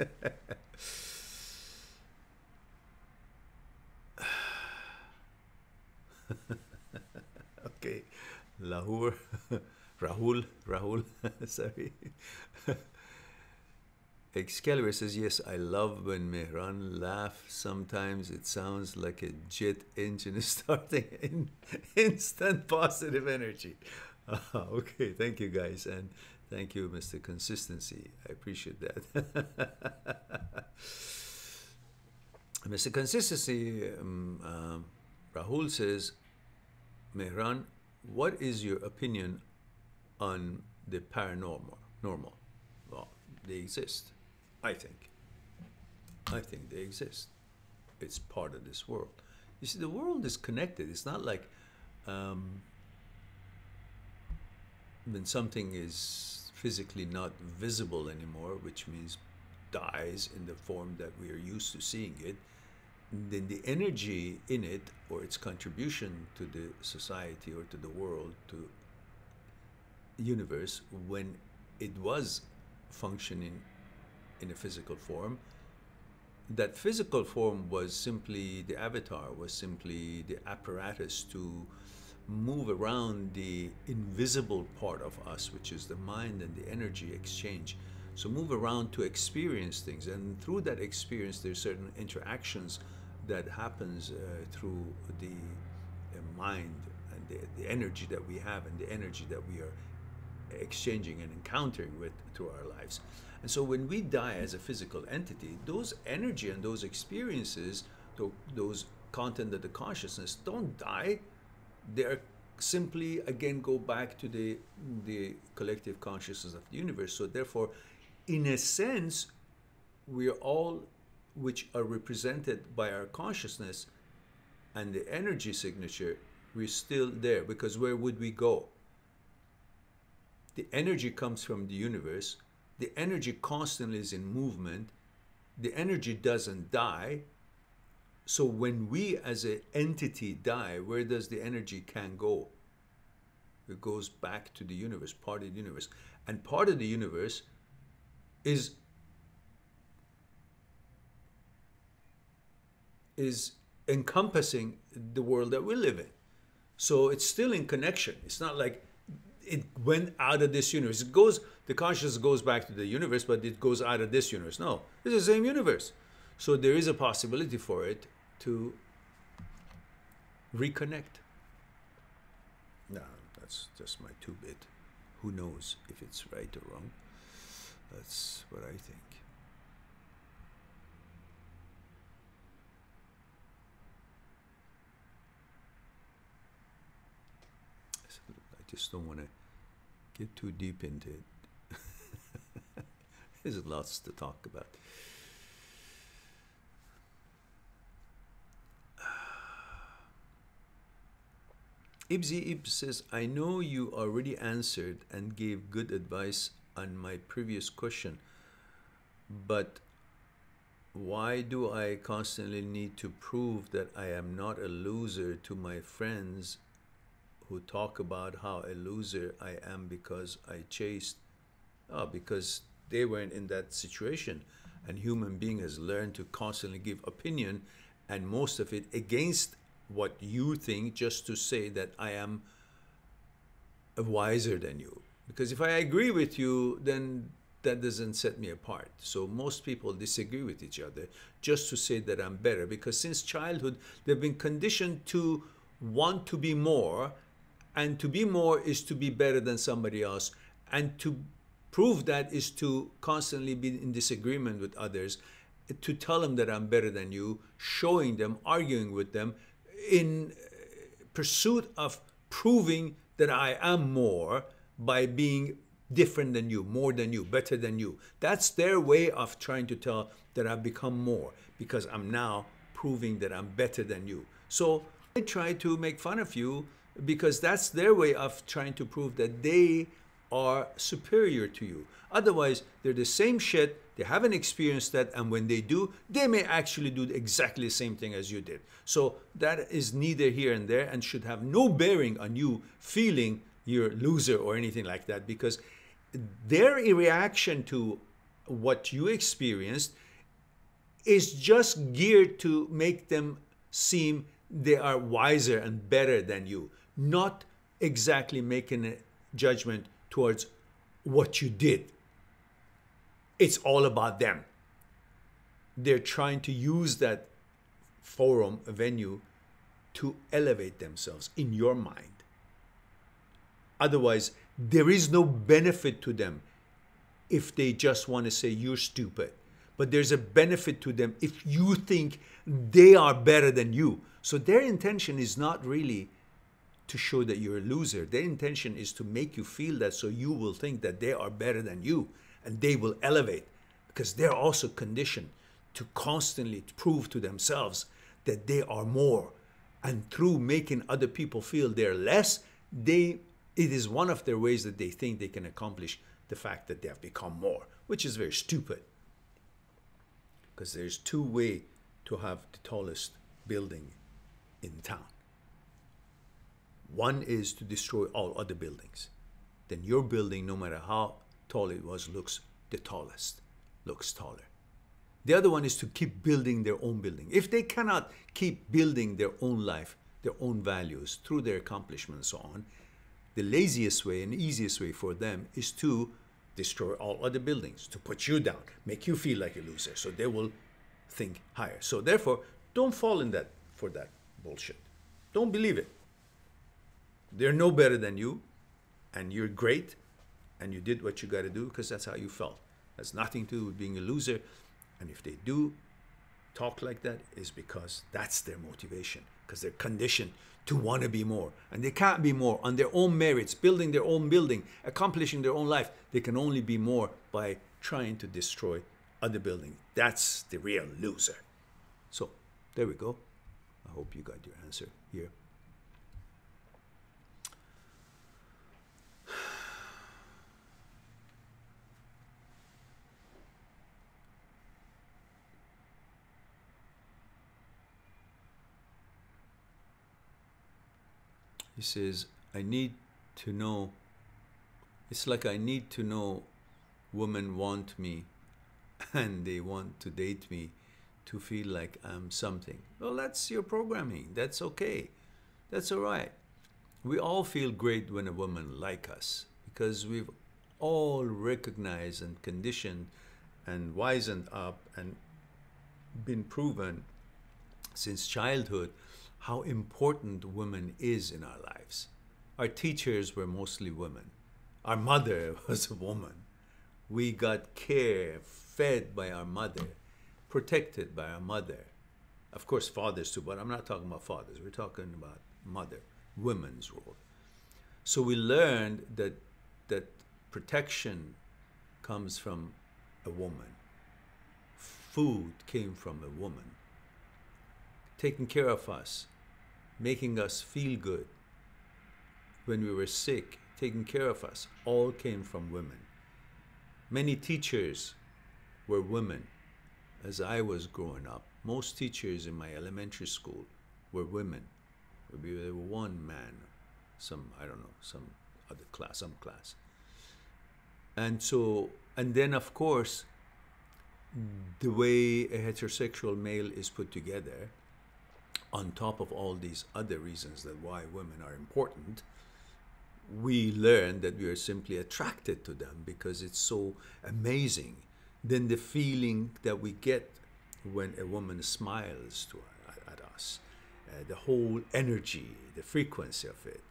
Okay, Lahore, Rahul, sorry. Excalibur says, yes, I love when Mehran laughs. Sometimes it sounds like a jet engine is starting in instant positive energy. Okay, thank you guys, and thank you, Mr. Consistency. I appreciate that. Mr. Consistency, Rahul says, Mehran, what is your opinion on the paranormal? Well, they exist, I think. I think they exist. It's part of this world. You see, the world is connected. It's not like when something is physically not visible anymore, which means dies in the form that we are used to seeing it, then the energy in it, or its contribution to the society or to the world, to the universe, when it was functioning in a physical form, that physical form was simply the avatar, was simply the apparatus to move around the invisible part of us, which is the mind and the energy exchange. So move around to experience things, and through that experience there's certain interactions that happens through the mind and the energy that we have and the energy that we are exchanging and encountering with through our lives. And so when we die as a physical entity, those energy and those experiences, those content of the consciousness don't die. They're simply, again, go back to the collective consciousness of the universe. So therefore, in a sense, we are all, which are represented by our consciousness and the energy signature, we're still there, because where would we go? The energy comes from the universe. The energy constantly is in movement. The energy doesn't die. So when we as an entity die, where does the energy can go? It goes back to the universe, part of the universe. And part of the universe is encompassing the world that we live in. So it's still in connection. It's not like it went out of this universe. It goes, the consciousness goes back to the universe, but it goes out of this universe. No, it's the same universe. So there is a possibility for it to reconnect. No, that's just my two-bit. Who knows if it's right or wrong? That's what I think. I just don't want to get too deep into it. There's lots to talk about. Ibzi Ib says, I know you already answered and gave good advice on my previous question, but why do I constantly need to prove that I am not a loser to my friends who talk about how a loser I am because I chased? Oh, because they weren't in that situation. And human being has learned to constantly give opinion and most of it against what you think, just to say that I am wiser than you. Because if I agree with you, then that doesn't set me apart. So most people disagree with each other just to say that I'm better, because since childhood they've been conditioned to want to be more, and to be more is to be better than somebody else, and to prove that is to constantly be in disagreement with others, to tell them that I'm better than you, showing them, arguing with them in pursuit of proving that I am more by being different than you, more than you, better than you. That's their way of trying to tell that I've become more, because I'm now proving that I'm better than you. So I try to make fun of you because that's their way of trying to prove that they are superior to you. Otherwise, they're the same shit, they haven't experienced that, and when they do, they may actually do exactly the same thing as you did. So that is neither here and there, and should have no bearing on you feeling you're a loser or anything like that, because their reaction to what you experienced is just geared to make them seem they are wiser and better than you, not exactly making a judgment towards what you did. It's all about them. They're trying to use that forum, a venue, to elevate themselves in your mind. Otherwise, there is no benefit to them if they just want to say you're stupid. But there's a benefit to them if you think they are better than you. So their intention is not really to show that you're a loser. Their intention is to make you feel that, so you will think that they are better than you, and they will elevate, because they're also conditioned to constantly prove to themselves that they are more. And through making other people feel they're less, it is one of their ways that they think they can accomplish the fact that they have become more, which is very stupid. Because there's two ways to have the tallest building in town. One is to destroy all other buildings. Then your building, no matter how tall it was, looks the tallest, looks taller. The other one is to keep building their own building. If they cannot keep building their own life, their own values through their accomplishments and so on, the laziest way and easiest way for them is to destroy all other buildings, to put you down, make you feel like a loser, so they will think higher. So therefore, don't fall in that for that bullshit. Don't believe it. They're no better than you, and you're great, and you did what you got to do because that's how you felt. Has nothing to do with being a loser. And if they do talk like that, is because that's their motivation, because they're conditioned to want to be more, and they can't be more on their own merits, building their own building, accomplishing their own life. They can only be more by trying to destroy other buildings. That's the real loser. So there we go. I hope you got your answer here. He says, I need to know, it's like I need to know women want me and they want to date me to feel like I'm something. Well, that's your programming. That's okay. That's all right. We all feel great when a woman likes us, because we've all recognized and conditioned and wisened up and been proven since childhood how important women is in our lives. Our teachers were mostly women. Our mother was a woman. We got care, fed by our mother, protected by our mother. Of course, fathers too, but I'm not talking about fathers. We're talking about mother, women's role. So we learned that protection comes from a woman. Food came from a woman. Taking care of us, making us feel good when we were sick, taking care of us, all came from women. Many teachers were women as I was growing up. Most teachers in my elementary school were women. Maybe there were one man, some, I don't know, some other class, some class. And so, and then of course, the way a heterosexual male is put together, on top of all these other reasons that why women are important, we learn that we are simply attracted to them because it's so amazing. Then the feeling that we get when a woman smiles at us, the whole energy, the frequency of it,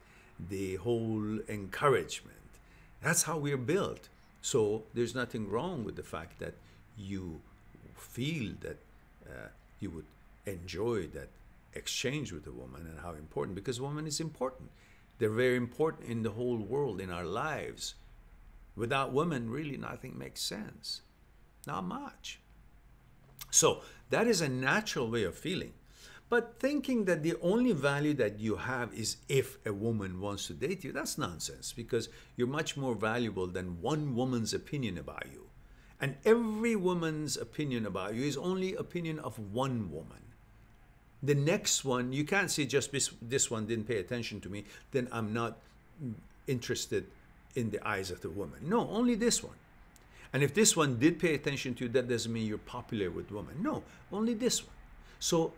the whole encouragement, that's how we're built. So there's nothing wrong with the fact that you feel that you would enjoy that exchange with a woman and how important, because a woman is important. They're very important in the whole world, in our lives. Without women, really nothing makes sense. Not much. So that is a natural way of feeling. But thinking that the only value that you have is if a woman wants to date you, that's nonsense, because you're much more valuable than one woman's opinion about you. And every woman's opinion about you is only opinion of one woman. The next one, you can't say just this one didn't pay attention to me, then I'm not interested in the eyes of the woman. No, only this one. And if this one did pay attention to you, that doesn't mean you're popular with women. No, only this one. So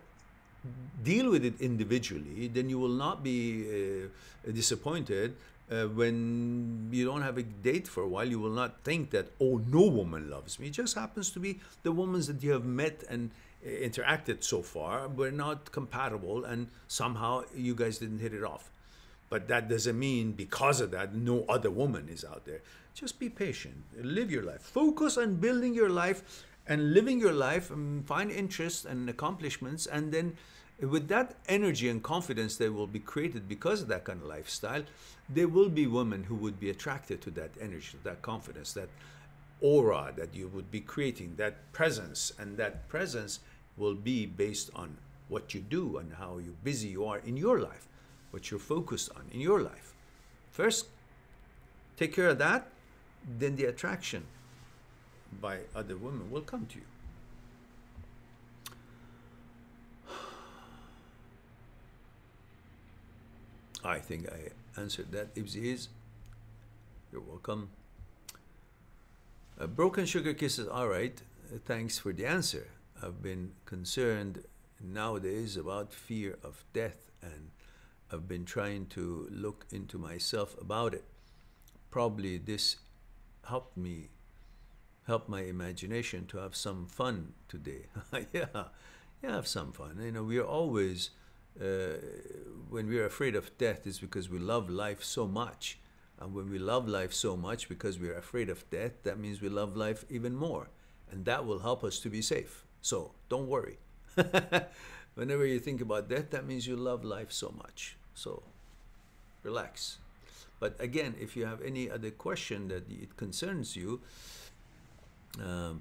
deal with it individually, then you will not be disappointed when you don't have a date for a while. You will not think that, oh, no woman loves me. It just happens to be the women that you have met and interacted so far were not compatible, and somehow you guys didn't hit it off. But that doesn't mean because of that no other woman is out there. Just be patient, live your life, focus on building your life and living your life, and find interests and accomplishments, and then with that energy and confidence that will be created because of that kind of lifestyle, there will be women who would be attracted to that energy, that confidence, that aura that you would be creating, that presence. And that presence will be based on what you do and how busy you are in your life, what you're focused on in your life. First, take care of that, then the attraction by other women will come to you. I think I answered that. If it is, you're welcome. Broken sugar kisses, all right. Thanks for the answer. I've been concerned nowadays about fear of death, and I've been trying to look into myself about it. Probably this helped my imagination to have some fun today. Yeah, have some fun. You know, we are always, when we are afraid of death, it's because we love life so much. And when we love life so much because we are afraid of death, that means we love life even more. And that will help us to be safe. So don't worry. Whenever you think about death, that means you love life so much. So relax. But again, if you have any other question that it concerns you,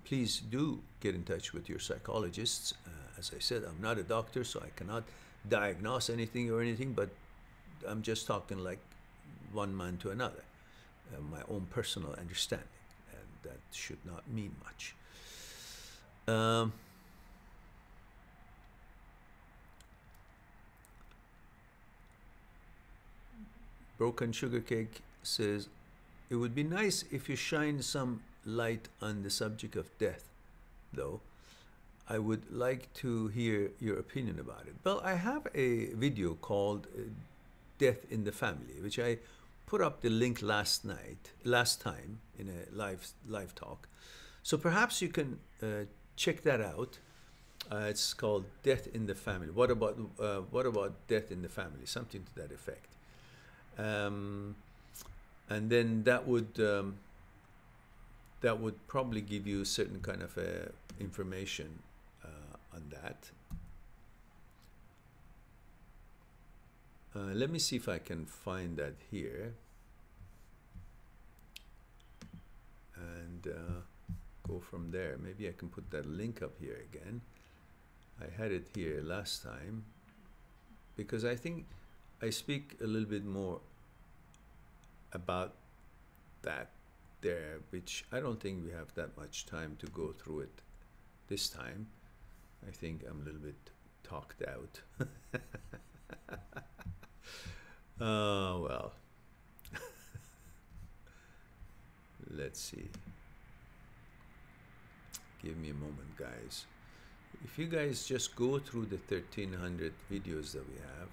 please do get in touch with your psychologists. As I said, I'm not a doctor, so I cannot diagnose anything or anything, but I'm just talking like one man to another, my own personal understanding, and that should not mean much. Broken Sugar Cake says, it would be nice if you shine some light on the subject of death, though. I would like to hear your opinion about it. Well, I have a video called Death in the Family, which I put up the link last time in a live talk. So perhaps you can check that out. It's called Death in the Family. What about death in the family? Something to that effect. And then that would probably give you certain kind of information on that. Let me see if I can find that here and go from there. Maybe I can put that link up here again. I had it here last time because I think I speak a little bit more about that there, which I don't think we have that much time to go through it this time. I think I'm a little bit talked out. Oh, well. Let's see. Give me a moment, guys. if you guys just go through the 1300 videos that we have,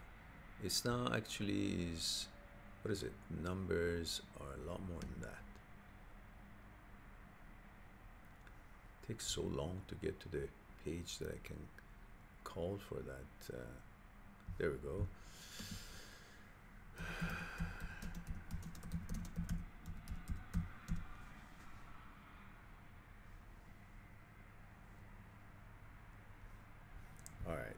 it's now actually is, what is it, numbers are a lot more than that. It takes so long to get to the page that I can call for that. There we go. All right.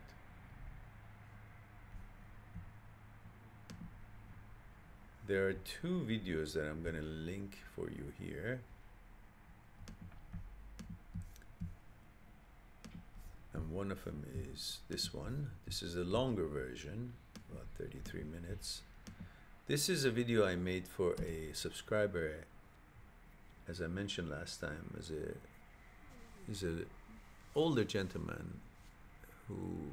There are two videos that I'm going to link for you here. And one of them is this one. This is a longer version, about 33 minutes. This is a video I made for a subscriber, as I mentioned last time, is a older gentleman who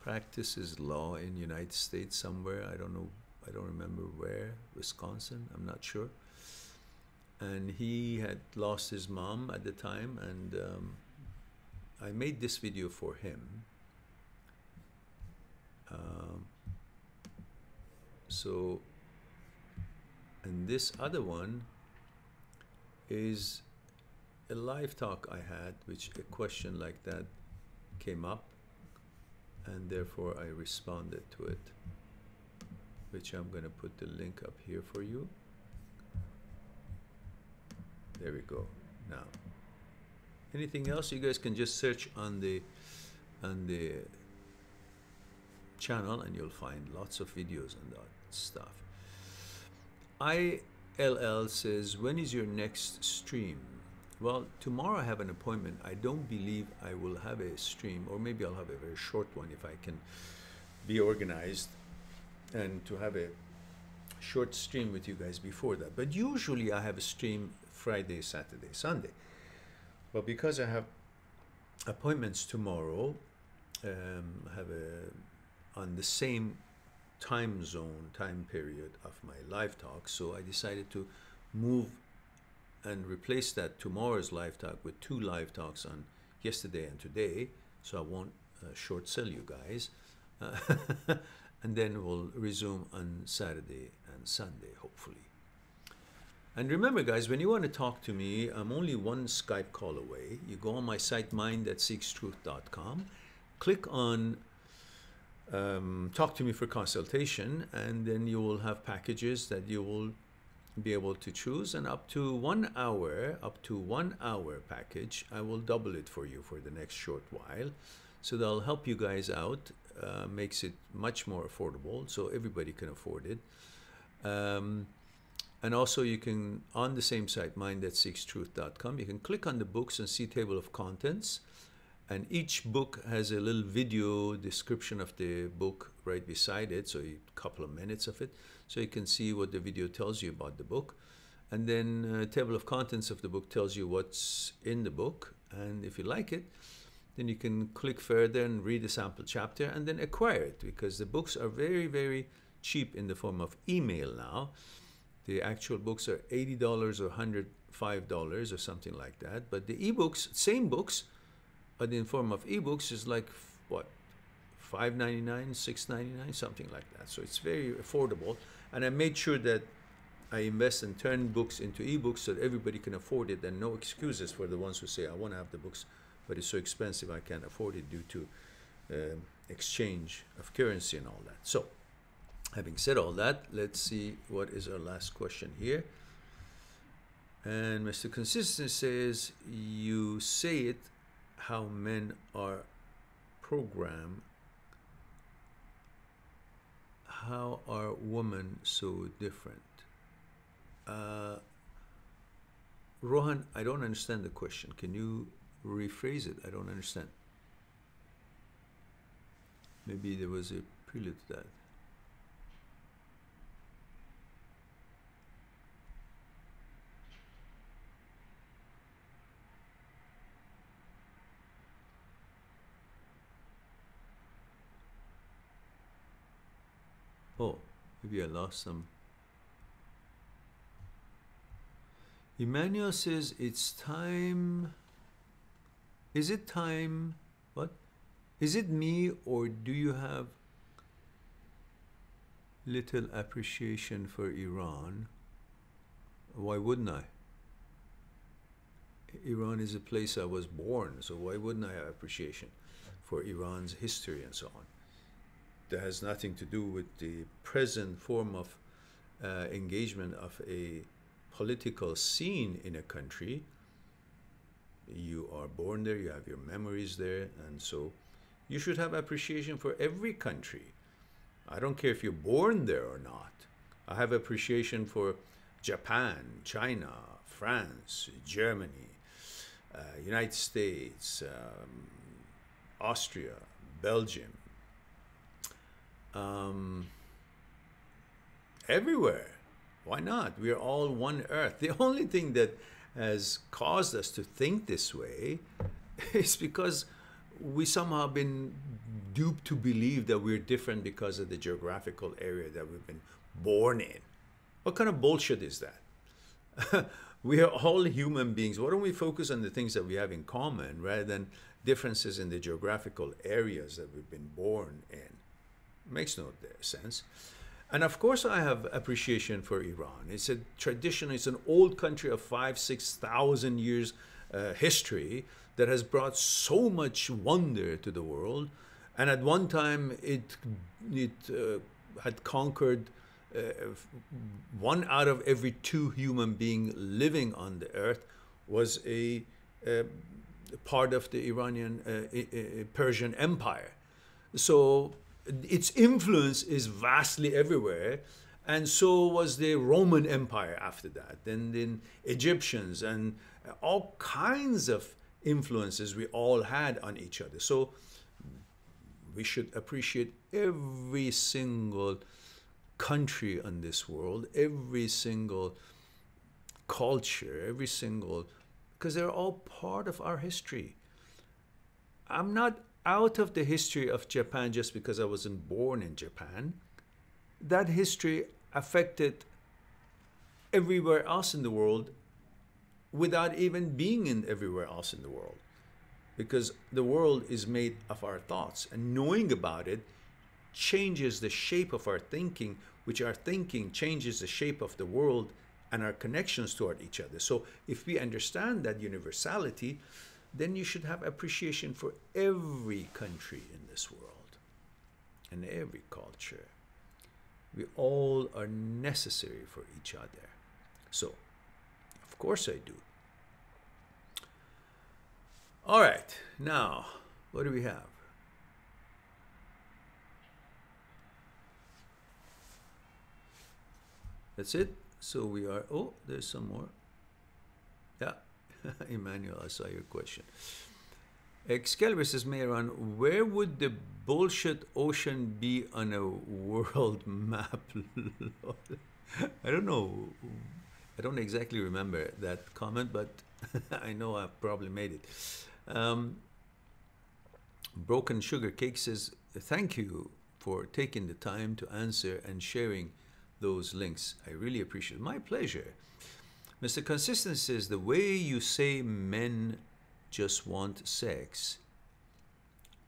practices law in the United States somewhere. I don't know, I don't remember where, Wisconsin, I'm not sure. And he had lost his mom at the time, and I made this video for him. And this other one is a live talk I had, which a question like that came up, and therefore I responded to it, which I'm going to put the link up here for you. There we go. Now, anything else, you guys can just search on the channel and you'll find lots of videos on that stuff. ILL says, when is your next stream? Well, tomorrow I have an appointment. I don't believe I will have a stream, or maybe I'll have a very short one if I can be organized and to have a short stream with you guys before that. But usually I have a stream Friday, Saturday, Sunday. But because I have appointments tomorrow, I have on the same time zone, time period of my live talk, so I decided to move and replace that tomorrow's live talk with 2 live talks on yesterday and today, so I won't short sell you guys. And then we'll resume on Saturday and Sunday, hopefully. And remember, guys, when you want to talk to me, I'm only one Skype call away. You go on my site, mind@seekstruth.com, click on talk to me for consultation, and then you will have packages that you will be able to choose, and up to 1 hour package, I will double it for you for the next short while. So that'll help you guys out, makes it much more affordable, so everybody can afford it. And also you can, on the same site, mind@seekstruth.com, you can click on the books and see table of contents. And each book has a little video description of the book right beside it, so a couple of minutes of it, so you can see what the video tells you about the book. And then table of contents of the book tells you what's in the book. And if you like it, then you can click further and read the sample chapter and then acquire it, because the books are very, very cheap in the form of email now. The actual books are $80 or $105 or something like that. But the ebooks, same books, but in form of ebooks, is like, what, $5.99, $6.99, something like that. So it's very affordable. And I made sure that I invest and turn books into ebooks so that everybody can afford it, and no excuses for the ones who say, I want to have the books, but it's so expensive I can't afford it due to exchange of currency and all that. So, having said all that, let's see what is our last question here. And Mr. Consistent says, you say it how men are programmed. How are women so different? Rohan, I don't understand the question. Can you rephrase it? I don't understand. Maybe there was a prelude to that. Oh, maybe I lost some. Emmanuel says, it's time Is it time? What? Is it me, or do you have little appreciation for Iran? Why wouldn't I? Iran is a place I was born, so why wouldn't I have appreciation for Iran's history and so on? That has nothing to do with the present form of engagement of a political scene in a country. You are born there, you have your memories there, and so you should have appreciation for every country. I don't care if you're born there or not. I have appreciation for Japan, China, France, Germany, United States, Austria, Belgium, everywhere. Why not? We are all one earth. The only thing that has caused us to think this way is because we somehow been duped to believe that we're different because of the geographical area that we've been born in. What kind of bullshit is that? We are all human beings. Why don't we focus on the things that we have in common rather than differences in the geographical areas that we've been born in? Makes no sense. And of course I have appreciation for Iran. It's a tradition, it's an old country of 5,000-6,000 years history that has brought so much wonder to the world. And at one time it had conquered 1 out of every 2 human beings living on the earth was a part of the Iranian Persian Empire. So its influence is vastly everywhere, and so was the Roman Empire after that, then the Egyptians, and all kinds of influences we all had on each other. So we should appreciate every single country on this world, every single culture, every single, because they're all part of our history. I'm not out of the history of Japan just because I wasn't born in Japan. That history affected everywhere else in the world without even being in everywhere else in the world. Because the world is made of our thoughts, and knowing about it changes the shape of our thinking, which our thinking changes the shape of the world and our connections toward each other. So if we understand that universality, then you should have appreciation for every country in this world and every culture. We all are necessary for each other. So, of course I do. All right, now, what do we have? That's it. So we are, oh, there's some more. Yeah. Emmanuel, I saw your question. Excalibur says, Mehran, where would the bullshit ocean be on a world map? I don't know. I don't exactly remember that comment, but I know I probably made it. Broken Sugar Cake says, thank you for taking the time to answer and sharing those links. I really appreciate it. My pleasure. Mr. Consistent says, the way you say men just want sex,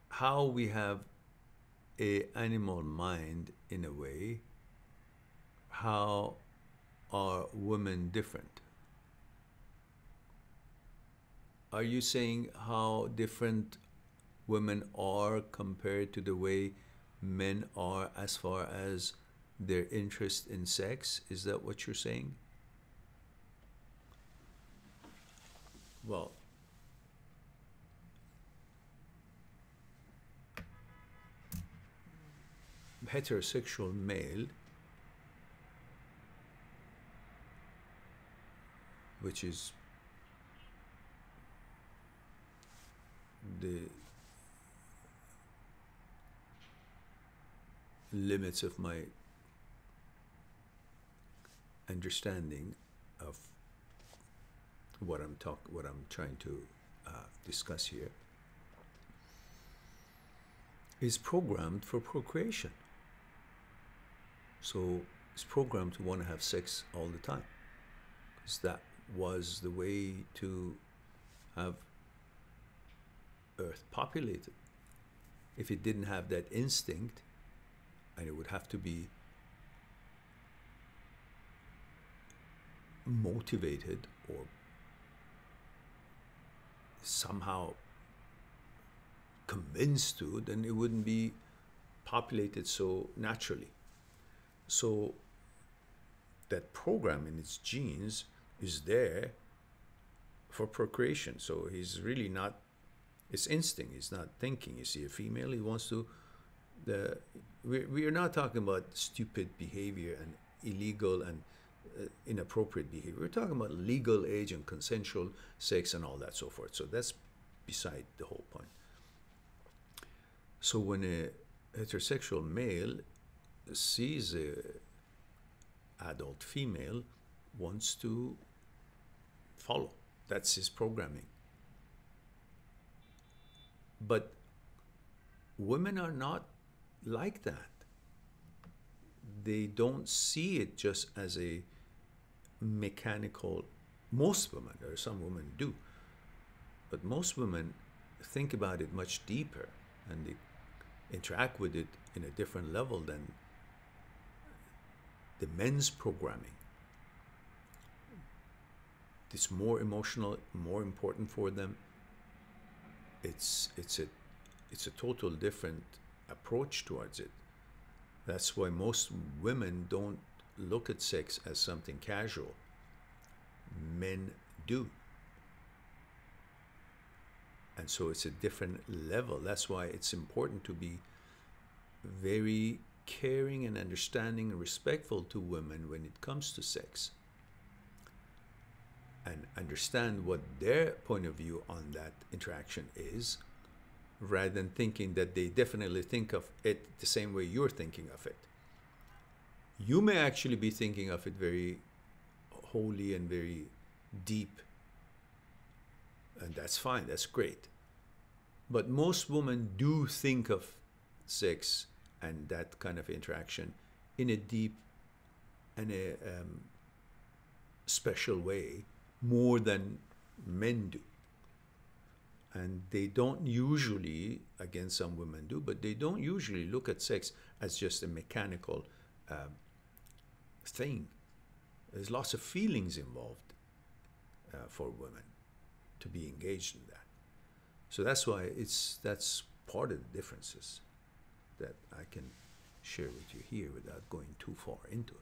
how we have a animal mind in a way, how are women different? Are you saying how different women are compared to the way men are as far as their interest in sex? Is that what you're saying? Well, heterosexual male, which is the limits of my understanding of what I'm trying to discuss here, is programmed for procreation. So it's programmed to want to have sex all the time, because that was the way to have Earth populated. If it didn't have that instinct, and it would have to be motivated or somehow convinced to, then it wouldn't be populated so naturally. So that program in its genes is there for procreation. So he's really not, it's instinct, he's not thinking. You see a female, he wants to, we are not talking about stupid behavior and illegal and inappropriate behavior. We're talking about legal age and consensual sex and all that so forth. So that's beside the whole point. So when a heterosexual male sees a adult female, wants to follow. That's his programming. But women are not like that. They don't see it just as a mechanical, most women, there are some women do, but most women think about it much deeper and they interact with it in a different level than the men's programming. It's more emotional, more important for them. It's a total different approach towards it. That's why most women don't look at sex as something casual. Men do. And so it's a different level. That's why it's important to be very caring and understanding and respectful to women when it comes to sex, and understand what their point of view on that interaction is, rather than thinking that they definitely think of it the same way you're thinking of it. You may actually be thinking of it very holy and very deep, and that's fine, that's great. But most women do think of sex and that kind of interaction in a deep and a special way, more than men do. And they don't usually, again some women do, but they don't usually look at sex as just a mechanical thing. There's lots of feelings involved for women to be engaged in that. So that's why that's part of the differences that I can share with you here without going too far into it.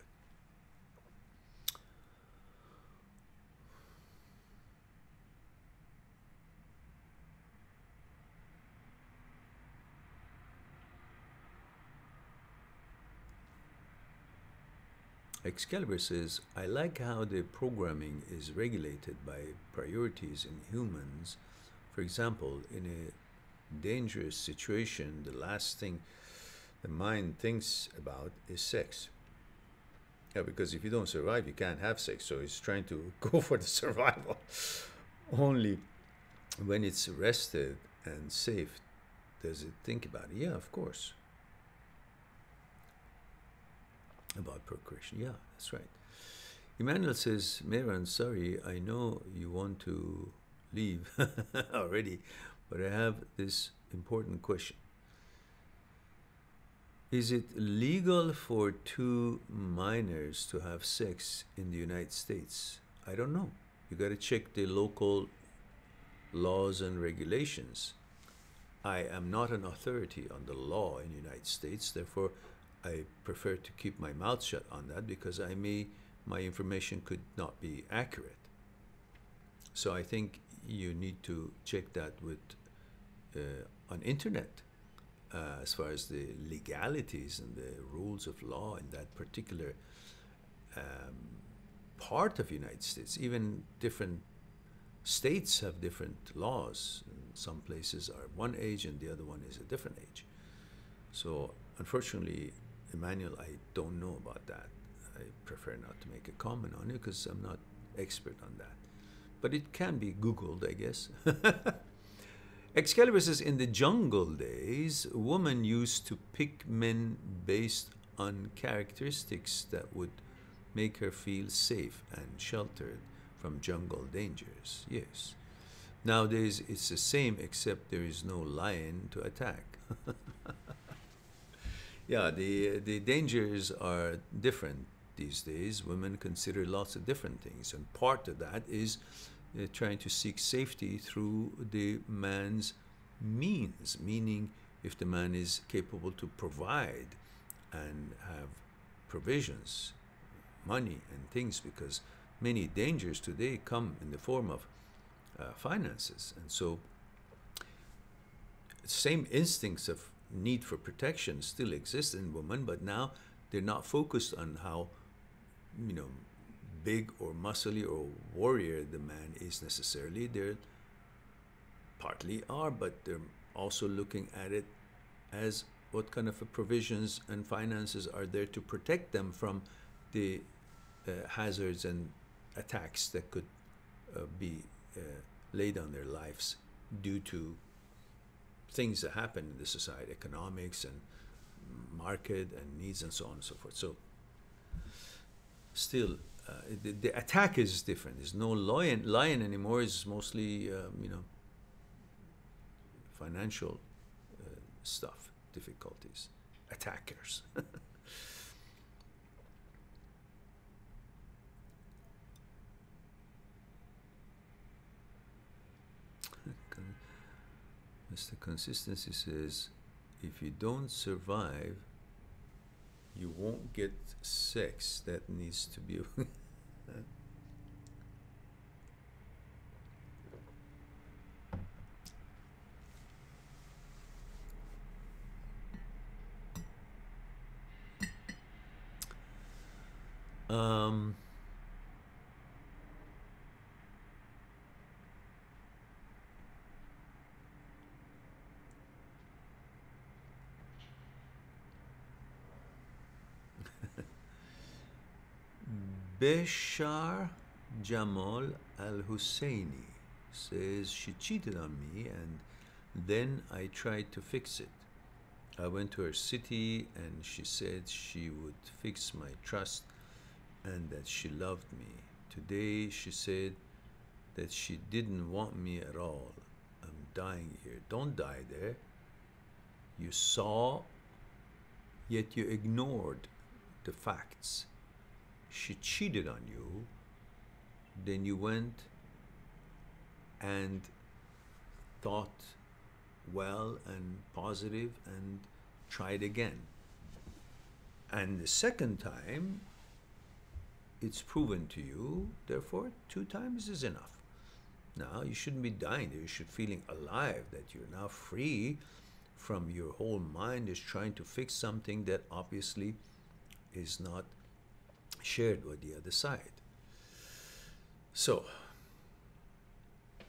Excalibur says, I like how the programming is regulated by priorities in humans. For example, in a dangerous situation, the last thing the mind thinks about is sex. Yeah, because if you don't survive, you can't have sex. So it's trying to go for the survival. Only when it's rested and safe does it think about it. Yeah, of course. About procreation. Yeah, that's right. Emmanuel says, Mehran, sorry, I know you want to leave already, but I have this important question. Is it legal for two minors to have sex in the United States? I don't know. You got to check the local laws and regulations. I am not an authority on the law in the United States, therefore I prefer to keep my mouth shut on that, because my information could not be accurate. So I think you need to check that with on internet as far as the legalities and the rules of law in that particular part of the United States. Even different states have different laws. Some places are one age and the other one is a different age. So unfortunately, Emmanuel, I don't know about that. I prefer not to make a comment on it because I'm not expert on that. But it can be Googled, I guess. Excalibur says, in the jungle days, women used to pick men based on characteristics that would make her feel safe and sheltered from jungle dangers. Yes. Nowadays, it's the same, except there is no lion to attack. Yeah, the dangers are different these days. Women consider lots of different things, and part of that is trying to seek safety through the man's means, meaning if the man is capable to provide and have provisions, money and things, because many dangers today come in the form of finances. And so same instincts of need for protection still exist in women, but now they're not focused on how, you know, big or muscly or warrior the man is necessarily. They're partly are, but they're also looking at it as what kind of provisions and finances are there to protect them from the hazards and attacks that could be laid on their lives due to things that happen in the society, economics and market and needs and so on and so forth. So still, the attack is different. There's no lion anymore. It's mostly, you know, financial stuff, difficulties, attackers. Mr. Consistency says, if you don't survive, you won't get sex. That needs to be Beshar Jamal Al-Husseini says, she cheated on me and then I tried to fix it. I went to her city and she said she would fix my trust and that she loved me. Today she said that she didn't want me at all. I'm dying here. Don't die there. You saw, yet you ignored the facts. She cheated on you, then you went and thought well and positive and tried again. And the second time, it's proven to you, therefore 2 times is enough. Now you shouldn't be dying there. You should be feeling alive, that you're now free from your whole mind is trying to fix something that obviously is not shared with the other side. So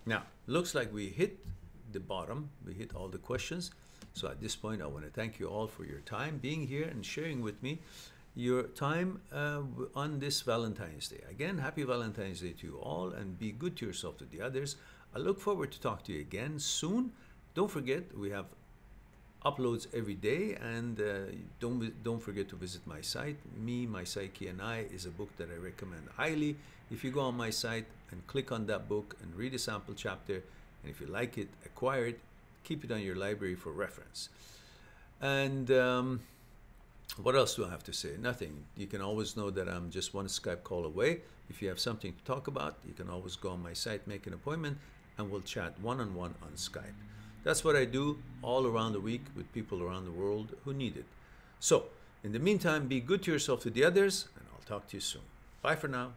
now looks like we hit the bottom. We hit all the questions. So at this point I want to thank you all for your time being here and sharing with me your time on this Valentine's Day. Again, happy Valentine's Day to you all, and be good to yourself, to the others. I look forward to talk to you again soon. Don't forget, we have uploads every day, and don't forget to visit my site. Me, My Psyche and I is a book that I recommend highly. If you go on my site and click on that book and read a sample chapter, and if you like it, acquire it, keep it on your library for reference. And what else do I have to say? Nothing. You can always know that I'm just one Skype call away. If you have something to talk about, you can always go on my site, make an appointment, and we'll chat one-on-one on Skype. That's what I do all around the week with people around the world who need it. So, in the meantime, be good to yourself, to the others, and I'll talk to you soon. Bye for now.